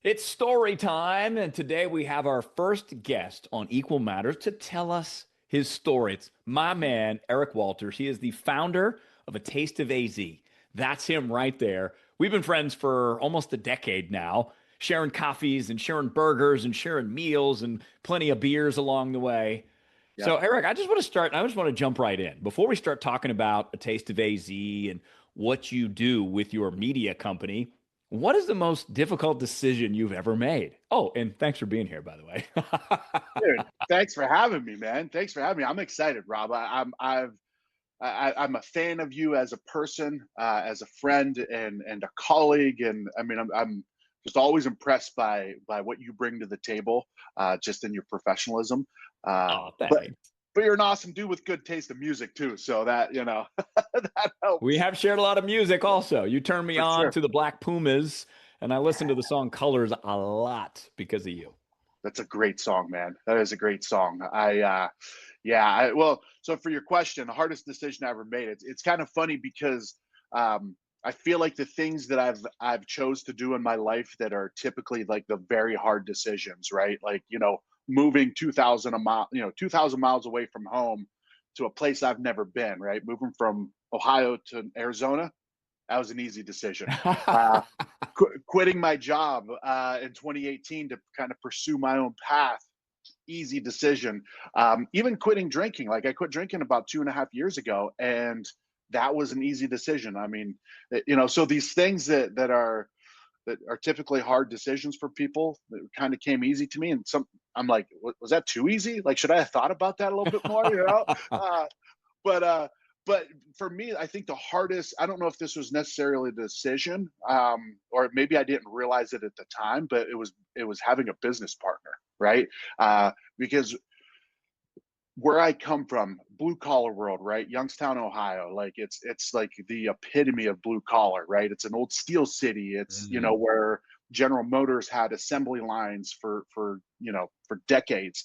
It's story time, and today we have our first guest on Equal Matters to tell us his story. It's my man, Eric Walters. He is the founder of A Taste of AZ. That's him right there. We've been friends for almost a decade now, sharing coffees and sharing burgers and sharing meals and plenty of beers along the way. So, Yep. Eric, I just want to start, I just want to jump right in. Before we start talking about A Taste of AZ and what you do with your media company, what is the most difficult decision you've ever made? Oh, and thanks for being here, by the way. Dude, thanks for having me, man. Thanks for having me. I'm excited, Rob. I'm a fan of you as a person, as a friend, and a colleague. And I mean, I'm just always impressed by what you bring to the table, just in your professionalism. Oh, But thanks. you're an awesome dude with good taste of music too. So that that We helps have shared a lot of music also. You turned me for on sure. to the Black Pumas, and I listened to the song Colors a lot because of you. That's a great song, man. That is a great song. Yeah. Well, so for your question, the hardest decision I ever made. It's kind of funny because I feel like the things that I've chose to do in my life that are typically like the very hard decisions, right? Like moving 2,000 miles away from home to a place I've never been, right? Moving from Ohio to Arizona, that was an easy decision. Uh, Quitting my job in 2018 to kind of pursue my own path, easy decision. Even quitting drinking, like I quit drinking about 2.5 years ago, and that was an easy decision. I mean, so these things that are typically hard decisions for people that kind of came easy to me, and some I'm like, was that too easy? Like, should I have thought about that a little bit more? Uh, but but for me, I think the hardest, I don't know if this was necessarily the decision, or maybe I didn't realize it at the time, but it was having a business partner, right? Because where I come from, blue collar world, right? Youngstown, Ohio, like it's like the epitome of blue collar, right? It's an old steel city. It's Mhm. where General Motors had assembly lines for decades.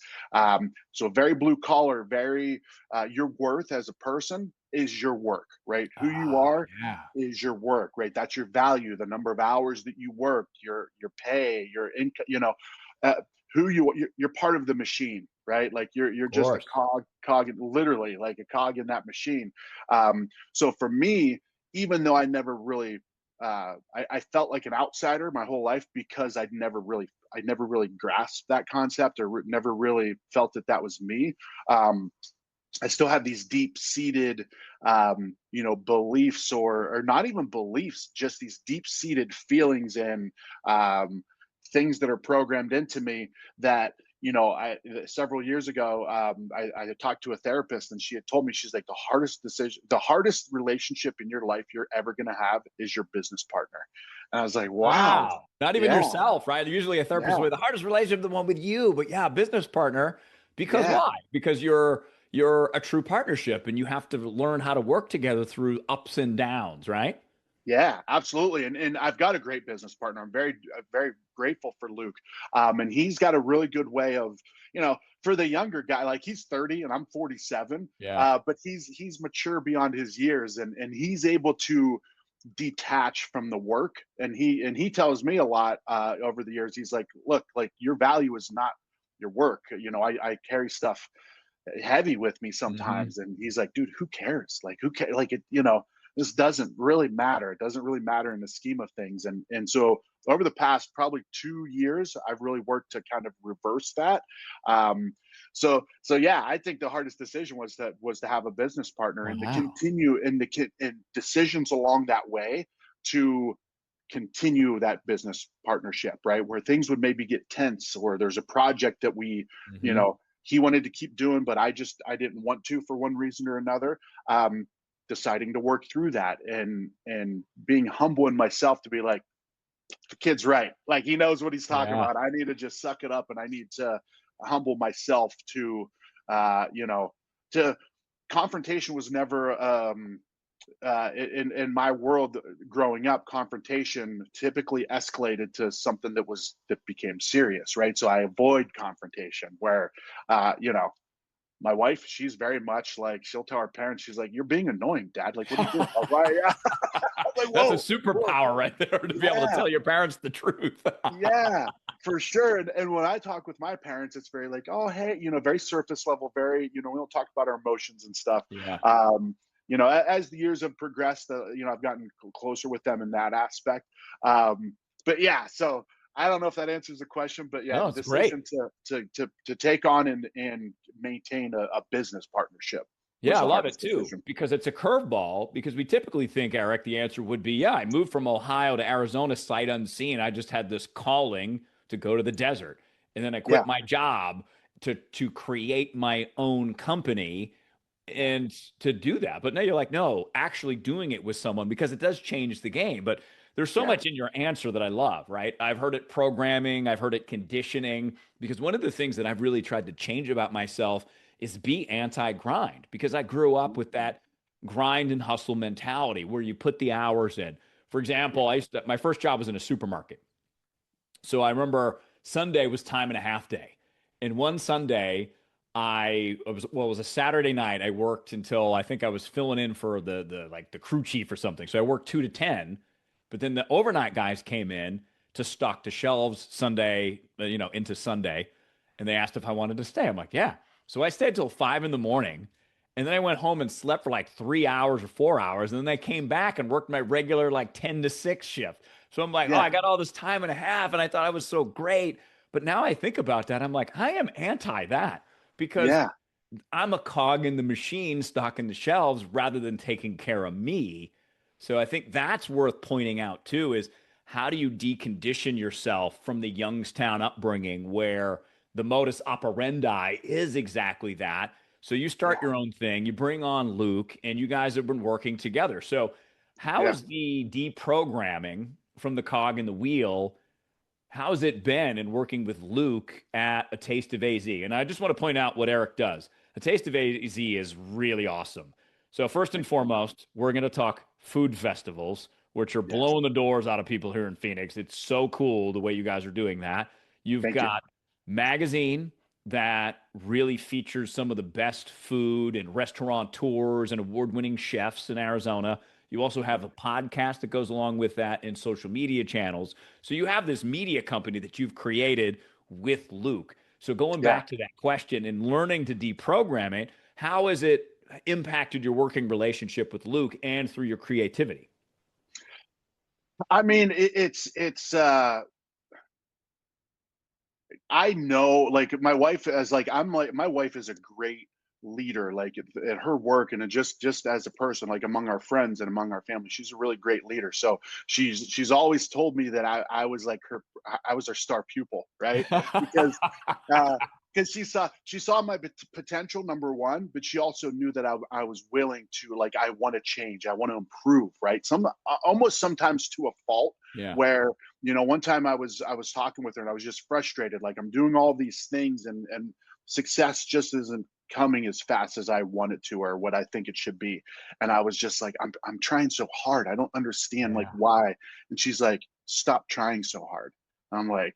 So very blue collar, very your worth as a person is your work, right? Who you Ah, are yeah. is your work, right? That's your value, the number of hours that you work, your pay, your income, uh, who you're part of the machine, right? Like you're Of just a course. cog, literally like a cog in that machine. So for me, even though I never really I felt like an outsider my whole life because I never really grasped that concept, or never really felt that that was me. um, I still have these deep seated, beliefs, or not even beliefs, just these deep seated feelings and um, things that are programmed into me that, several years ago, I had talked to a therapist, and she had told me, she's like, the hardest relationship in your life you're ever going to have is your business partner. And I was like, wow, Wow. Not even yeah, yourself, right? Usually a therapist yeah, with the hardest relationship, the one with you, but yeah, business partner. Because yeah. why? Because you're a true partnership and you have to learn how to work together through ups and downs, right? Yeah, absolutely. And I've got a great business partner. I'm very grateful for Luke. And he's got a really good way of, for the younger guy, like he's 30 and I'm 47, Yeah. but he's mature beyond his years, and he's able to detach from the work. And he tells me a lot over the years. He's like, look, like your value is not your work. I carry stuff heavy with me Hmm. sometimes, and he's like, dude, who cares? Like, who cares? Like, this doesn't really matter. It doesn't really matter in the scheme of things. And so over the past probably 2 years, I've really worked to kind of reverse that. Um so yeah, I think the hardest decision was to have a business partner, and to Wow. continue, and decisions along that way to continue that business partnership, right? Where things would maybe get tense, or there's a project that you Hmm. know, he wanted to keep doing, but I didn't want to for one reason or another. Um, Deciding to work through that, and being humble in myself to be like, the kid's right. Like he knows what he's talking Yeah. about. I need to just suck it up, and I need to humble myself to, you know, to confrontation was never in my world growing up. Confrontation typically escalated to something that became serious, right? So I avoid confrontation, where uh, you know My wife, she's very much like, she'll tell her parents, she's like, "You're being annoying, Dad. Like, what are you doing?" I was like, "Yeah." I'm like, That's a "Whoa, whoa, superpower right there to be able to yeah, tell your parents the truth. yeah, for sure." And when I talk with my parents, it's very like, "Oh, hey," very surface level, very, we don't talk about our emotions and stuff. Yeah. Um, as the years have progressed, I've gotten closer with them in that aspect. But yeah, so I don't know if that answers the question, but yeah, No, the it's great. decision to take on and maintain a business partnership was Yeah, I the love it hardest too decision. because it's a curveball. Because we typically think, Eric, the answer would be, yeah, I moved from Ohio to Arizona sight unseen. I just had this calling to go to the desert. And then I Yeah, quit my job to create my own company yeah, and to do that. But now you're like, no, actually doing it with someone because it does change the game. But there's so yeah, much in your answer that I love, right? I've heard it programming, I've heard it conditioning, because one of the things that I've really tried to change about myself is be anti grind because I grew up with mhm, that grind and hustle mentality where you put the hours in. For yeah, example, my first job was in a supermarket. So I remember Sunday was time and a half day. And one Sunday, it was a Saturday night. I worked until I think I was filling in for the crew chief or something. So I worked 2 to 10, but then the overnight guys came in to stock the shelves Sunday, into Sunday, and they asked if I wanted to stay. I'm like, yeah. So I stayed till 5 in the morning, and then I went home and slept for like 3 hours or 4 hours, and then they came back and worked my regular like 10 to 6 shift. So I'm like, oh, yeah, I got all this time and a half, and I thought I was so great. But now I think about that, I'm like, I am anti that because yeah. I'm a cog in the machine stocking the shelves rather than taking care of me. So I think that's worth pointing out too is how do you decondition yourself from the Youngstown upbringing where the modus operandi is exactly that. So you start Yeah, your own thing, you bring on Luke, and you guys have been working together. So how yeah. is the deprogramming from the cog in the wheel? How's it been in working with Luke at A Taste of AZ? And I just want to point out what Eric does. A Taste of AZ is really awesome. So, first and Thank you. foremost, we're going to talk food festivals, which are Yes, blowing the doors out of people here in Phoenix. It's so cool the way you guys are doing that. You've thank you. got magazine that really features some of the best food and restaurateurs and award-winning chefs in Arizona. You also have a podcast that goes along with that and social media channels. So you have this media company that you've created with Luke. So going Yeah. back to that question and learning to deprogram it, how has it impacted your working relationship with Luke and through your creativity? I mean, I know, like, my wife as like I'm like my wife is a great leader, like at her work and just as a person, like among our friends and among our family. She's a really great leader. So she's always told me that I was like I was her star pupil, right? Because uh because she saw my potential, number one, but she also knew that I was willing to, like, I want to change, I want to improve, right? Almost sometimes to a fault, Yeah. where one time I was talking with her and I was just frustrated, like I'm doing all these things and success just isn't coming as fast as I want it to or what I think it should be. And I was just like, I'm trying so hard. I don't understand, like, Yeah. why. And she's like, "Stop trying so hard." I'm like,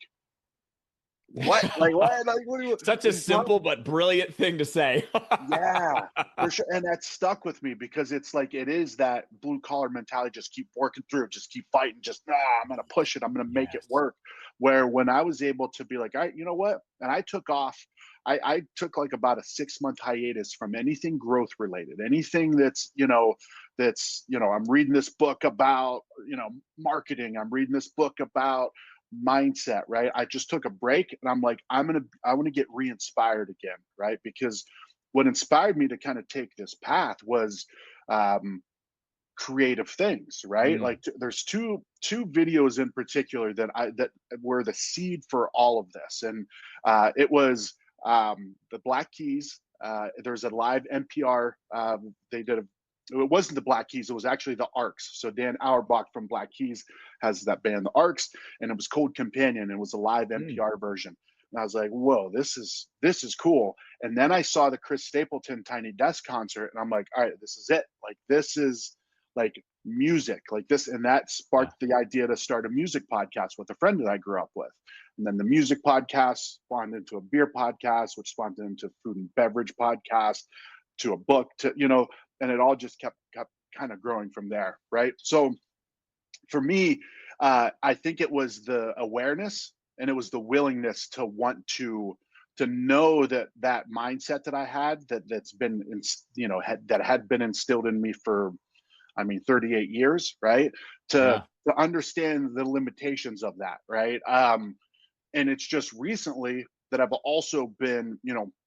"What? Like what? Like Such what a are you talking?" simple but brilliant thing to say. Yeah, for sure. And that stuck with me because it's like it is that blue collar mentality, just keep working through, just keep fighting, just I'm gonna push it, I'm gonna make it Yes. work. Where when I was able to be like, you know what? And I took off, I took like about a 6 month hiatus from anything growth related, anything I'm reading this book about, marketing, I'm reading this book about mindset, right? I just took a break and I'm like, I want to get re-inspired again, right? Because what inspired me to kind of take this path was um, creative things, right? Mm. Like there's two videos in particular that were the seed for all of this, and it was the Black Keys. There's a live NPR. They did a. It wasn't the Black Keys. It was actually the Arcs. So Dan Auerbach from Black Keys has that band, the Arcs, and it was called Companion. It was a live Mm. NPR version. And I was like, "Whoa, this is cool." And then I saw the Chris Stapleton Tiny Desk concert, and I'm like, "All right, this is it. Like this is like music, like this, and that Yeah. sparked the idea to start a music podcast with a friend that I grew up with. And then the music podcast spawned into a beer podcast, which spawned into food and beverage podcast, to a book, to, and it all just kept kind of growing from there, right? So for me, I think it was the awareness, and it was the willingness to want to know that that mindset that I had, that's been, that had been instilled in me for, I mean, 38 years, right? To Yeah. to understand the limitations of that, right? And it's just recently that I've also been,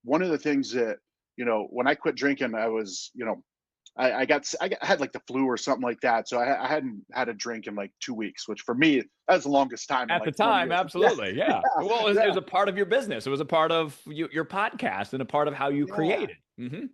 one of the things that, when I quit drinking, I was, I had like the flu or something like that. So I hadn't had a drink in like 2 weeks, which for me, that's the longest time in At the like 20 time, years. Yeah, absolutely. Yeah. Well, it was yeah, a part of your business. It was a part of your podcast and a part of how you yeah. created. Hmm.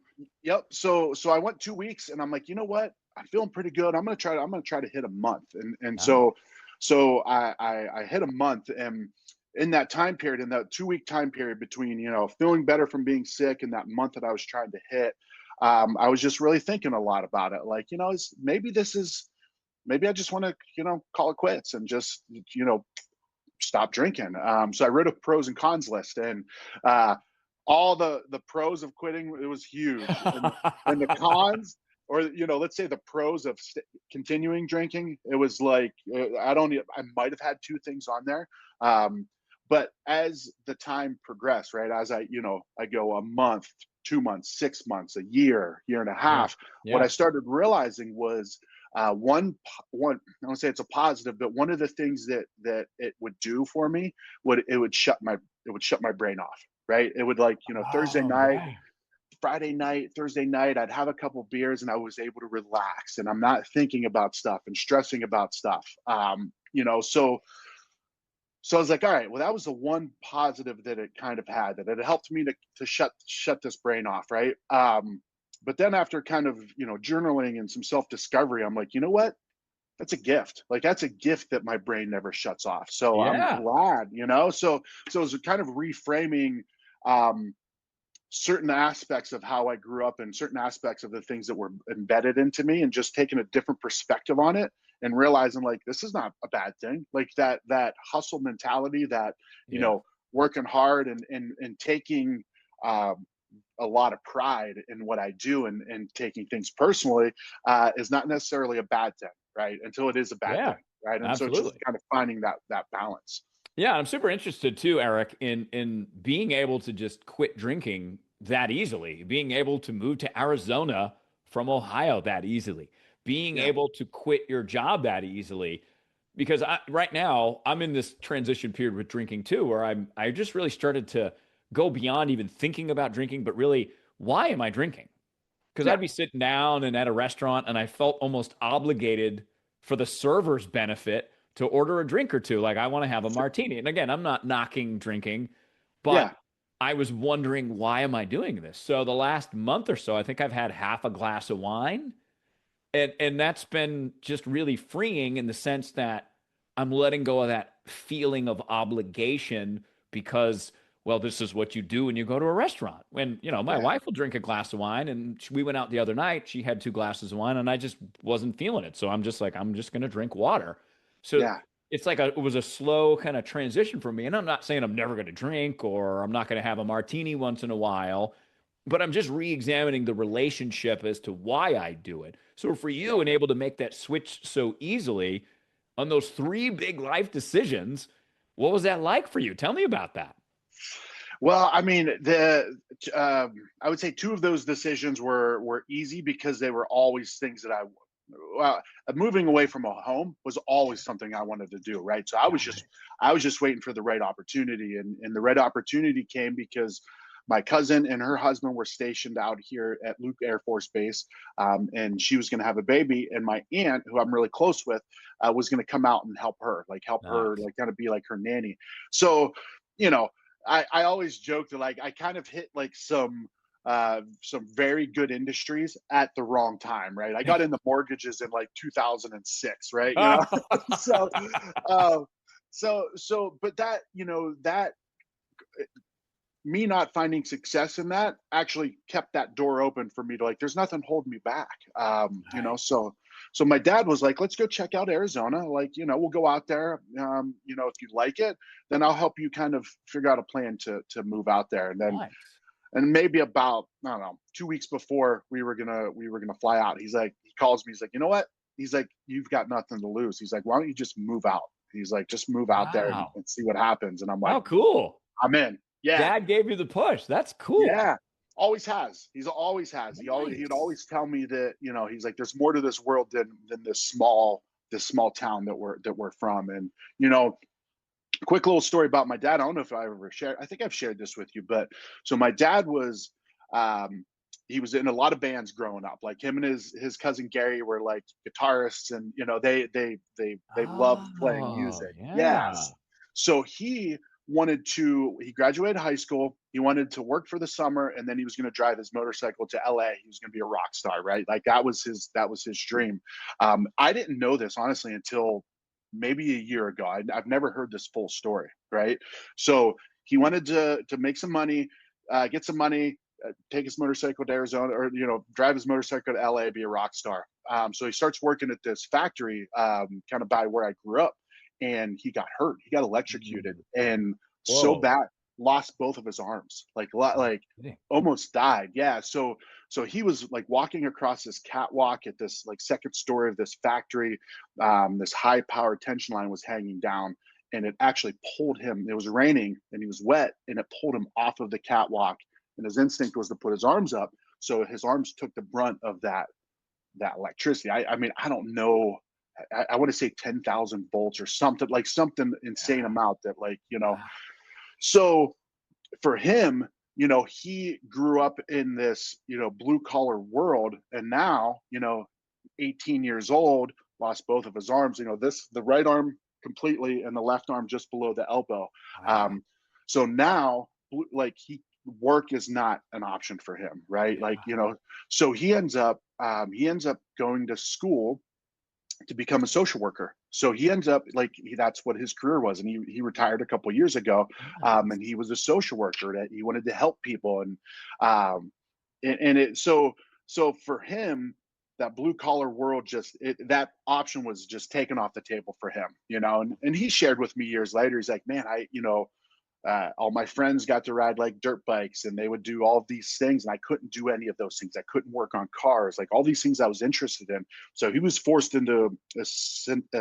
Yep. So I went 2 weeks, and I'm like, you know what? I'm feeling pretty good. I'm gonna try to hit a month. And Wow. so I hit a month, and in that time period, in that 2 week time period between, feeling better from being sick and that month that I was trying to hit, I was just really thinking a lot about it. Like, maybe I just want to, call it quits and just, stop drinking. So I wrote a pros and cons list, and uh, all the pros of quitting, it was huge, and the cons, or let's say the pros of continuing drinking, it was like, I might have had two things on there. Um, but as the time progressed, right, as I go a month, 2 months, 6 months, a year and a Yeah. half, what I Yeah. started realizing was, one, I don't say it's a positive, but one of the things that it would do for me, it would shut my brain off, right? It would, like, Thursday Oh, night, yeah. Friday night, Thursday night, I'd have a couple beers and I was able to relax, and I'm not thinking about stuff and stressing about stuff. So I was like, all right, well, that was the one positive that it kind of had, that it helped me to shut this brain off, right? But then after kind of, journaling and some self-discovery, I'm like, you know what? That's a gift. Like, that's a gift that my brain never shuts off. So I'm Yeah. glad, so it was kind of reframing um certain aspects of how I grew up, and certain aspects of the things that were embedded into me, and just taking a different perspective on it, and realizing, like, this is not a bad thing. Like, that hustle mentality, that, you Yeah. know, working hard, and taking um, a lot of pride in what I do, and taking things personally, is not necessarily a bad thing, right? Until it is a bad thing, Yeah. right? And so just Absolutely. kind of finding that balance. Yeah, I'm super interested too, Eric, in being able to just quit drinking that easily, being able to move to Arizona from Ohio that easily, being Yeah, able to quit your job that easily. Because right now I'm in this transition period with drinking too, where I just really started to go beyond even thinking about drinking, but really, why am I drinking? Because yeah, I'd be sitting down and at a restaurant and I felt almost obligated for the server's benefit to order a drink or two. Like, I want to have a martini. And again, I'm not knocking drinking, but yeah, I was wondering, why am I doing this? So the last month or so, I think I've had half a glass of wine. And that's been just really freeing in the sense that I'm letting go of that feeling of obligation because, well, this is what you do when you go to a restaurant. When, my yeah, wife will drink a glass of wine, and we went out the other night, she had 2 glasses of wine, and I just wasn't feeling it. So I'm just like, I'm just going to drink water. So yeah. it's like it was a slow kind of transition for me. And I'm not saying I'm never going to drink or I'm not going to have a martini once in a while, but I'm just re-examining the relationship as to why I do it. So for you, Yeah. and able to make that switch so easily on those three big life decisions, what was that like for you? Tell me about that. Well, I mean, I would say two of those decisions were easy, because they were always things that moving away from a home was always something I wanted to do, right? So Got it. I was just waiting for the right opportunity, and the right opportunity came because my cousin and her husband were stationed out here at Luke Air Force Base, and she was going to have a baby, and my aunt, who I'm really close with, was going to come out and help her, Nice. like, kind of be like her nanny. So, you know, I always joke that, like, I kind of hit like some very good industries at the wrong time, right? I got into mortgages in like 2006, right? So uh, but that me not finding success in that actually kept that door open for me to, like, there's nothing holding me back. Right. so my dad was like, let's go check out Arizona. Like, we'll go out there. If you like it, then I'll help you kind of figure out a plan to move out there. Nice. And maybe about, I don't know, 2 weeks before we were gonna fly out, he calls me. He's like, you know what? He's like, you've got nothing to lose. He's like, why don't you just move out? He's like, just move out there Wow. and see what happens. And I'm like, How cool. I'm in. Yeah, Dad gave you the push. That's cool. yeah. Always has. He's always has. He'd Nice. always tell me that, he's like, there's more to this world than this small town that we're from. And quick little story about my dad. I don't know if I ever shared. I think I've shared this with you, but so my dad was, he was in a lot of bands growing up. Like him and his cousin Gary were like guitarists, and they loved playing Oh, music. yeah. Yes. So he graduated high school. He wanted to work for the summer, and then he was going to drive his motorcycle to LA. He was going to be a rock star, right? Like that was his dream. I didn't know this honestly until maybe a year ago. I've never heard this full story, right? So he wanted to make some money, get some money, take his motorcycle to Arizona, or drive his motorcycle to LA, be a rock star. So he starts working at this factory, kind of by where I grew up, and he got hurt. He got electrocuted, Mm. and so Whoa. bad, lost both of his arms, like Kidding. almost died. Yeah. So he was like walking across this catwalk at this like second story of this factory. This high power tension line was hanging down, and it actually pulled him. It was raining and he was wet, and it pulled him off of the catwalk. And his instinct was to put his arms up, so his arms took the brunt of that electricity. I mean, I don't know. I want to say 10,000 volts or something, like something insane Yeah. amount that, like, Wow. so for him, he grew up in this, blue collar world. And now, 18 years old, lost both of his arms, the right arm completely and the left arm just below the elbow. Wow. Um, so now, like, work is not an option for him, right? Yeah. Like, so he ends up going to school to become a social worker. So he ends up like that's what his career was, and he retired a couple of years ago, Nice. and he was a social worker that he wanted to help people, um, and it so for him, that blue collar world that option was just taken off the table for him, and he shared with me years later. He's like, man, all my friends got to ride like dirt bikes, and they would do all of these things, and I couldn't do any of those things. I couldn't work on cars, like all these things I was interested in. So he was forced into a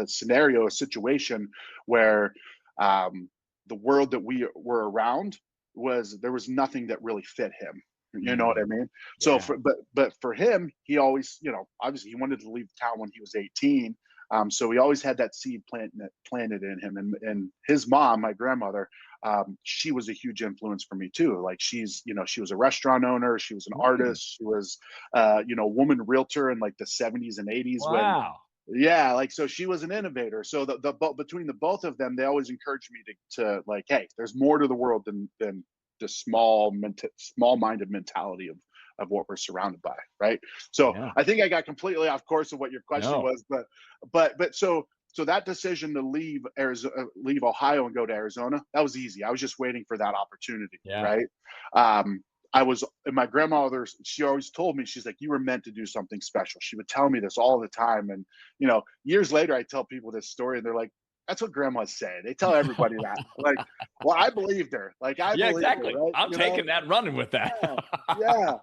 scenario, a situation where, the world that we were around, there was nothing that really fit him. You know what Mm. I mean? So Yeah. but for him, he always, obviously he wanted to leave town when he was 18. So he always had that seed planted in him, and his mom, my grandmother, she was a huge influence for me too. Like she was a restaurant owner, she was an Mm. artist, she was, a woman realtor in like the 70s and 80s when, Wow. yeah, like, so she was an innovator. So between the both of them, they always encouraged me to like, hey, there's more to the world than the small-minded mentality of what we're surrounded by, right? So Yeah. I think I got completely off course of what your question No. was, but that decision to leave Arizona, leave Ohio and go to Arizona, that was easy. I was just waiting for that opportunity, Yeah. right? Um, I was, and my grandmother, she always told me, she's like, you were meant to do something special. She would tell me this all the time. And, years later, I tell people this story and they're like, that's what grandmas say. They tell everybody that. Like, well, I believed her. Like, I Yeah, believed her, exactly. right? I'm taking that, running with that. Yeah, yeah.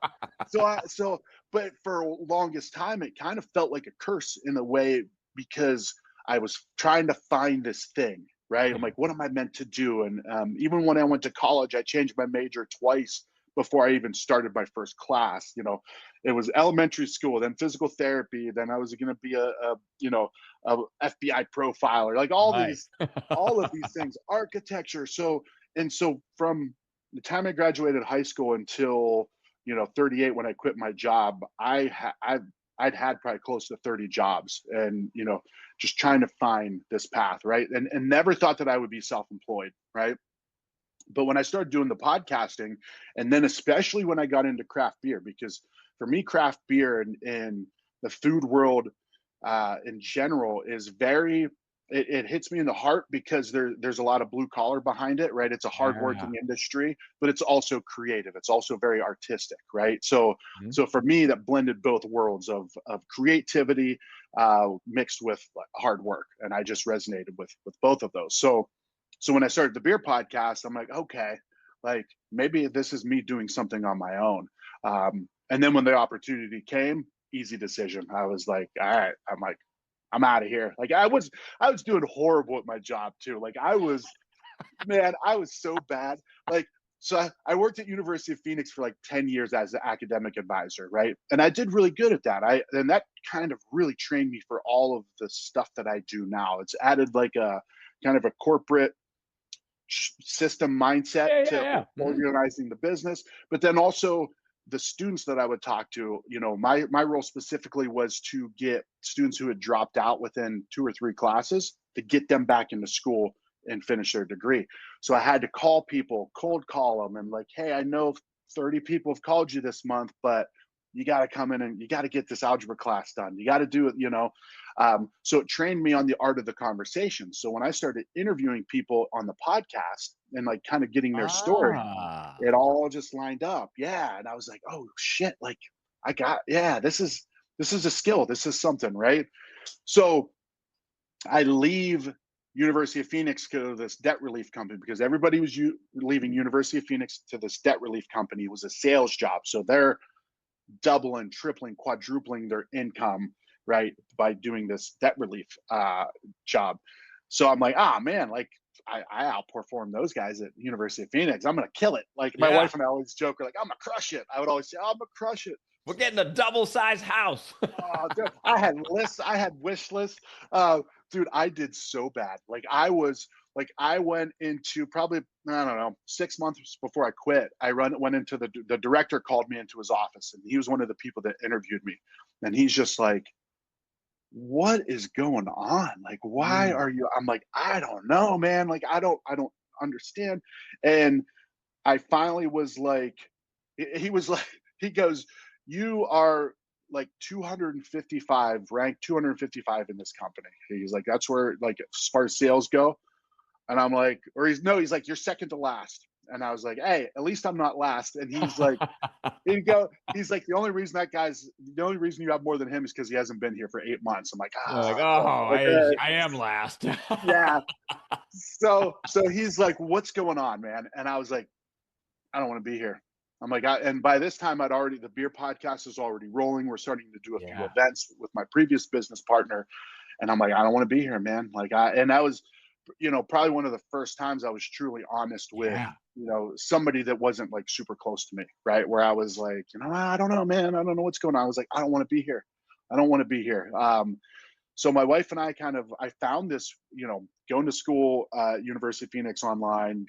But for longest time, it kind of felt like a curse in a way, because I was trying to find this thing, right? I'm Yeah. like, what am I meant to do? And even when I went to college, I changed my major twice before I even started my first class. It was elementary school, then physical therapy, then I was going to be a FBI profiler, like Nice. all of these things, architecture. So from the time I graduated high school until 38, when I quit my job, I'd had probably close to 30 jobs, and just trying to find this path, right? And never thought that I would be self-employed, right? But when I started doing the podcasting, and then especially when I got into craft beer, because for me, craft beer and the food world, in general, is very, it hits me in the heart, because there's a lot of blue collar behind it, right? It's a Yeah. hardworking industry, but it's also creative. It's also very artistic, right? So Mhm. so for me, that blended both worlds of creativity, mixed with hard work, and I just resonated with both of those. So when I started the beer podcast, I'm like, okay, like maybe this is me doing something on my own. And then when the opportunity came, easy decision. I was like, all right, I'm like, I'm out of here. Like I was doing horrible at my job too. Like I was, man, I was so bad. Like, so I worked at University of Phoenix for like 10 years as an academic advisor, right? And I did really good at that. And that kind of really trained me for all of the stuff that I do now. It's added like a kind of a corporate system mindset Yeah, yeah, to yeah. organizing the business, but then also the students that I would talk to, my role specifically was to get students who had dropped out within 2 or 3 classes to get them back into school and finish their degree. So I had to call people, cold call them, and like, hey, I know 30 people have called you this month, but you got to come in and you got to get this algebra class done. You got to do it. So it trained me on the art of the conversation. So when I started interviewing people on the podcast and like kind of getting their story, Ah. it all just lined up. Yeah. And I was like, oh shit, like yeah, this is a skill. This is something, right? So I leave University of Phoenix to this debt relief company because everybody was leaving University of Phoenix to this debt relief company. It was a sales job. So they're doubling, tripling, quadrupling their income, right, by doing this debt relief job. So I'm like, man, like I outperformed those guys at University of Phoenix. I'm gonna kill it. Like my Yeah. wife and I always joke, we're like, I'm gonna crush it. I would always say, I'm gonna crush it. We're getting a double size house. Oh, dude, I had lists, I had wish lists. Dude, I did so bad. Like I went into probably, I don't know, 6 months before I quit. Went into the director called me into his office, and he was one of the people that interviewed me, and he's just like, what is going on? Like, why Mm. are you? I'm like, I don't know, man. Like, I don't understand. And I finally was like, he was like, he goes, you are like 255, ranked 255 in this company. He's like, that's where, like, as far as sales go. And I'm like, or he's like, you're second to last. And I was like, hey, at least I'm not last. And he's like, the only reason you have more than him is because he hasn't been here for 8 months. I'm like, You're like, okay, I am last. yeah. So he's like, what's going on, man? And I was like, I don't want to be here. I'm like, and by this time, the beer podcast is already rolling. We're starting to do a few Yeah. events with my previous business partner. And I'm like, I don't want to be here, man. And that was, probably one of the first times I was truly honest with, Yeah. somebody that wasn't like super close to me, right? Where I was like, I don't know, man. I don't know what's going on. I was like, I don't want to be here. I don't want to be here. So my wife and I found this, going to school, University of Phoenix online,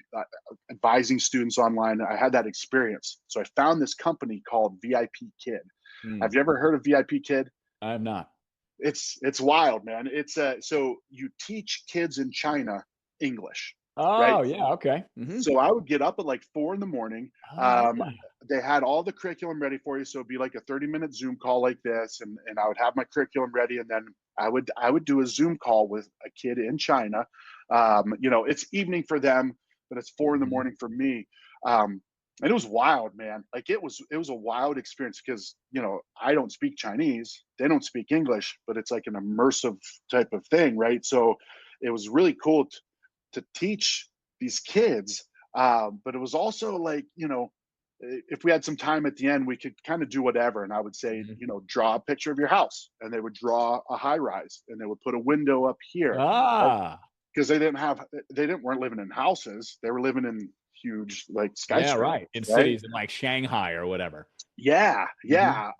advising students online. I had that experience. So I found this company called VIP Kid. Mm. Have you ever heard of VIP Kid? I have not. It's wild, man. So you teach kids in China English, right? Oh, yeah. Okay. Hmm. So I would get up at like 4 in the morning. Oh, Um, yeah. they had all the curriculum ready for you. So it'd be like a 30-minute Zoom call like this. And I would have my curriculum ready. And then I would do a Zoom call with a kid in China. It's evening for them, but it's 4 in the morning for me. And it was wild, man. Like it was a wild experience because, I don't speak Chinese. They don't speak English, but it's like an immersive type of thing, right? So it was really cool to teach these kids. But it was also like, if we had some time at the end, we could kind of do whatever. And I would say, Mhm. draw a picture of your house, and they would draw a high rise, and they would put a window up here, like, Ah, because they didn't weren't living in houses. They were living in huge like yeah, skyscrapers, right. In right? cities in like Shanghai or whatever. Yeah, Hmm. yeah.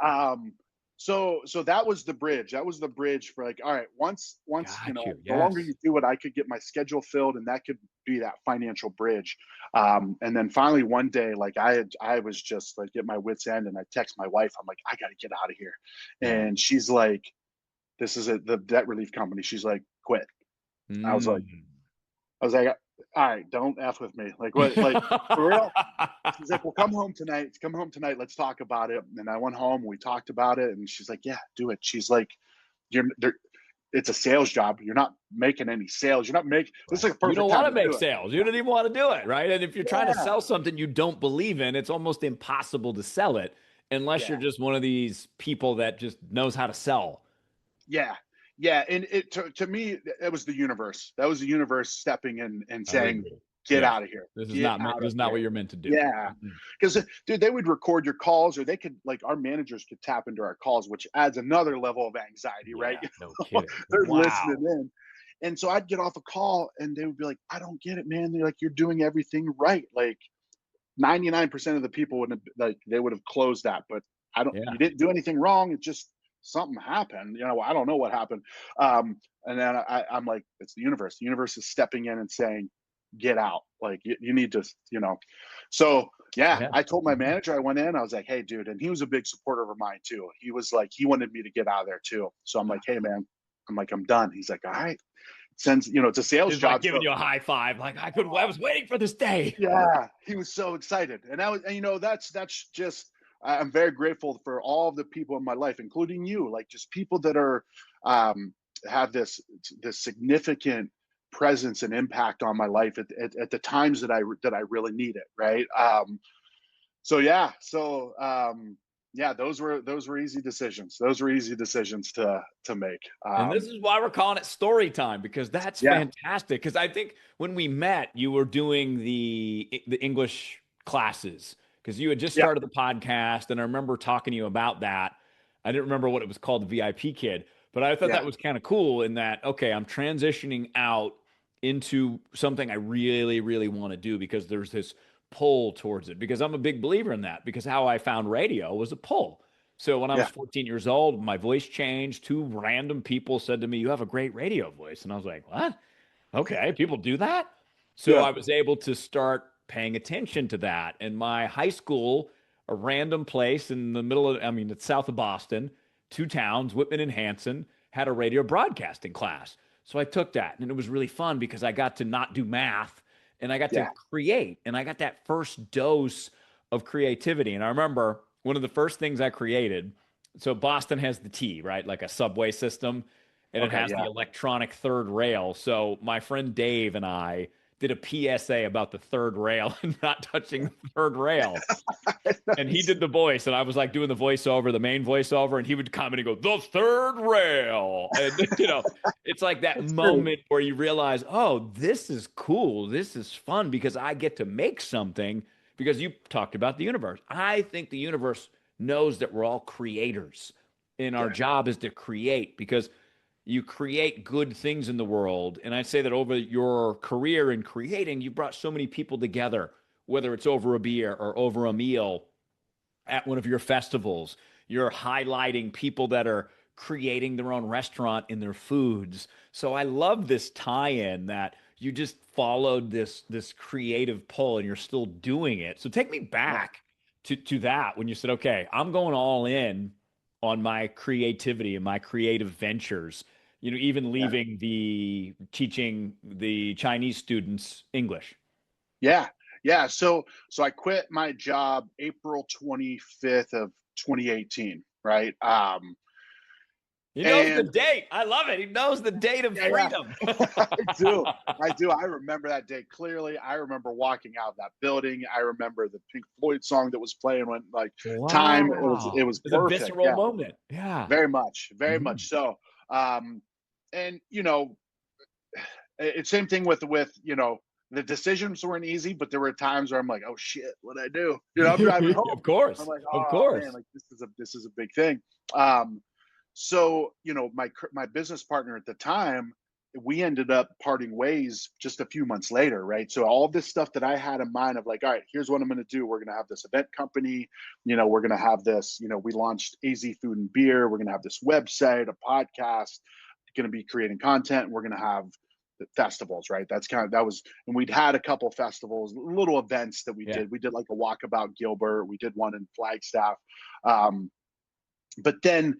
So that was the bridge. That was the bridge for like, all right, once Got you. the longer Yes. you do it, I could get my schedule filled, and that could be that financial bridge. And then finally one day, like I was just like at my wits end, and I text my wife. I'm like, I got to get out of here, Yeah. and she's like, this is the debt relief company. She's like, quit. I was like, Mm. I was like, all right, don't f with me. Like what? Like for real? She's like, well, come home tonight. Come home tonight. Let's talk about it. And I went home. We talked about it. And she's like, yeah, do it. She's like, you're there. It's a sales job. You're not making any sales. You're not making. This is Right. like a You perfect don't time want to to make do it. sales. You don't even want to do it, right? And if you're trying to Yeah, sell something you don't believe in, it's almost impossible to sell it unless yeah, you're just one of these people that just knows how to sell. yeah. Yeah, and to me, it was the universe. That was the universe stepping in and I would saying, agree. "Get Yeah. out of here. This is Get not meant, out this of is not what here." you're meant to do. Yeah, Mm-mm. because dude, they would record your calls, or they could like our managers could tap into our calls, which adds another level of anxiety, right? Yeah, no kidding. They're listening Wow. in. And so I'd get off a call and they would be like, "I don't get it, man." They're like, "You're doing everything right." Like 99% of the people would have like they would have closed that, but I don't Yeah. you didn't do anything wrong. It just something happened. I don't know what happened. And then I'm like, it's the universe. The universe is stepping in and saying, get out. Like you need to, So yeah, Yeah. I told my Mhm. manager, I went in, I was like, hey dude, and he was a big supporter of mine too. He was like, he wanted me to get out of there too. So I'm like, hey man, I'm like, I'm done. He's like, all right. Since it's a sales It's like job. giving So you a high five. Like I was waiting for this day. yeah, he was so excited, and that's just I'm very grateful for all of the people in my life, including you, like just people that are um, have this significant presence and impact on my life at the times that I really need it, right? So yeah, yeah, those were easy decisions. Those were easy decisions to make. And this is why we're calling it story time, because that's Yeah, fantastic. Because I think when we met, you were doing the English classes because you had just yeah, started the podcast, and I remember talking to you about that. I didn't remember what it was called, the VIP Kid, but I thought yeah, that was kind of cool in that, okay, I'm transitioning out into something I really, really want to do because there's this pull towards it. Because I'm a big believer in that. Because how I found radio was a pull. So when I was yeah, 14 years old, my voice changed. Two random people said to me, "You have a great radio voice." And I was like, "What? Okay, people do that?" So yeah, I was able to start paying attention to that. And my high school, a random place in the middle of, I mean, it's south of Boston, two towns, Whitman and Hanson, had a radio broadcasting class. So I took that, and it was really fun because I got to not do math and I got to yeah, create, and I got that first dose of creativity. And I remember one of the first things I created. So Boston has the T, right? Like a subway system, and it okay, has the yeah, electronic third rail. So my friend Dave and I did a PSA about the third rail and not touching the third rail. And he Nice. did the voice, and I was like doing the voiceover, the main voiceover, and he would comment and go, "The third rail." And, it's like that That's great. moment where you realize, oh, this is cool. This is fun because I get to make something because you talked about the universe. I think the universe knows that we're all creators, and our Yeah, job is to create because you create good things in the world. And I'd say that over your career in creating, you brought so many people together, whether it's over a beer or over a meal at one of your festivals. You're highlighting people that are creating their own restaurant in their foods. So I love this tie-in that you just followed this creative pull and you're still doing it. So take me yeah, back to that when you said, okay, I'm going all in on my creativity and my creative ventures. Even yeah. leaving the teaching the Chinese students English. Yeah. Yeah. So I quit my job April 25th of 2018, right? He knows the And date. I love it. He knows the date of yeah, yeah, freedom. I do. I do. I remember that day clearly. I remember walking out of that building. I remember the Pink Floyd song that was playing when like time. It Wow. was It's a perfect. visceral Yeah, moment. Yeah. very Mhm. much so. And it's same thing with the decisions weren't easy, but there were times where I'm like, oh shit, what did I do? I'm driving home. Of I'm course. like, Of oh man, course. like this is a big thing. Um, so my business partner at the time, we ended up parting ways just a few months later, right? So all this stuff that I had in mind of like, all right, here's what I'm going to do. We're going to have this event company, we're going to have this, we launched AZ Food and Beer. We're going to have this website, a podcast, going to be creating content. We're going to have the festivals, right? That was, and we'd had a couple festivals, little events that we Yeah. did. We did like a walkabout Gilbert. We did one in Flagstaff. Um, but then,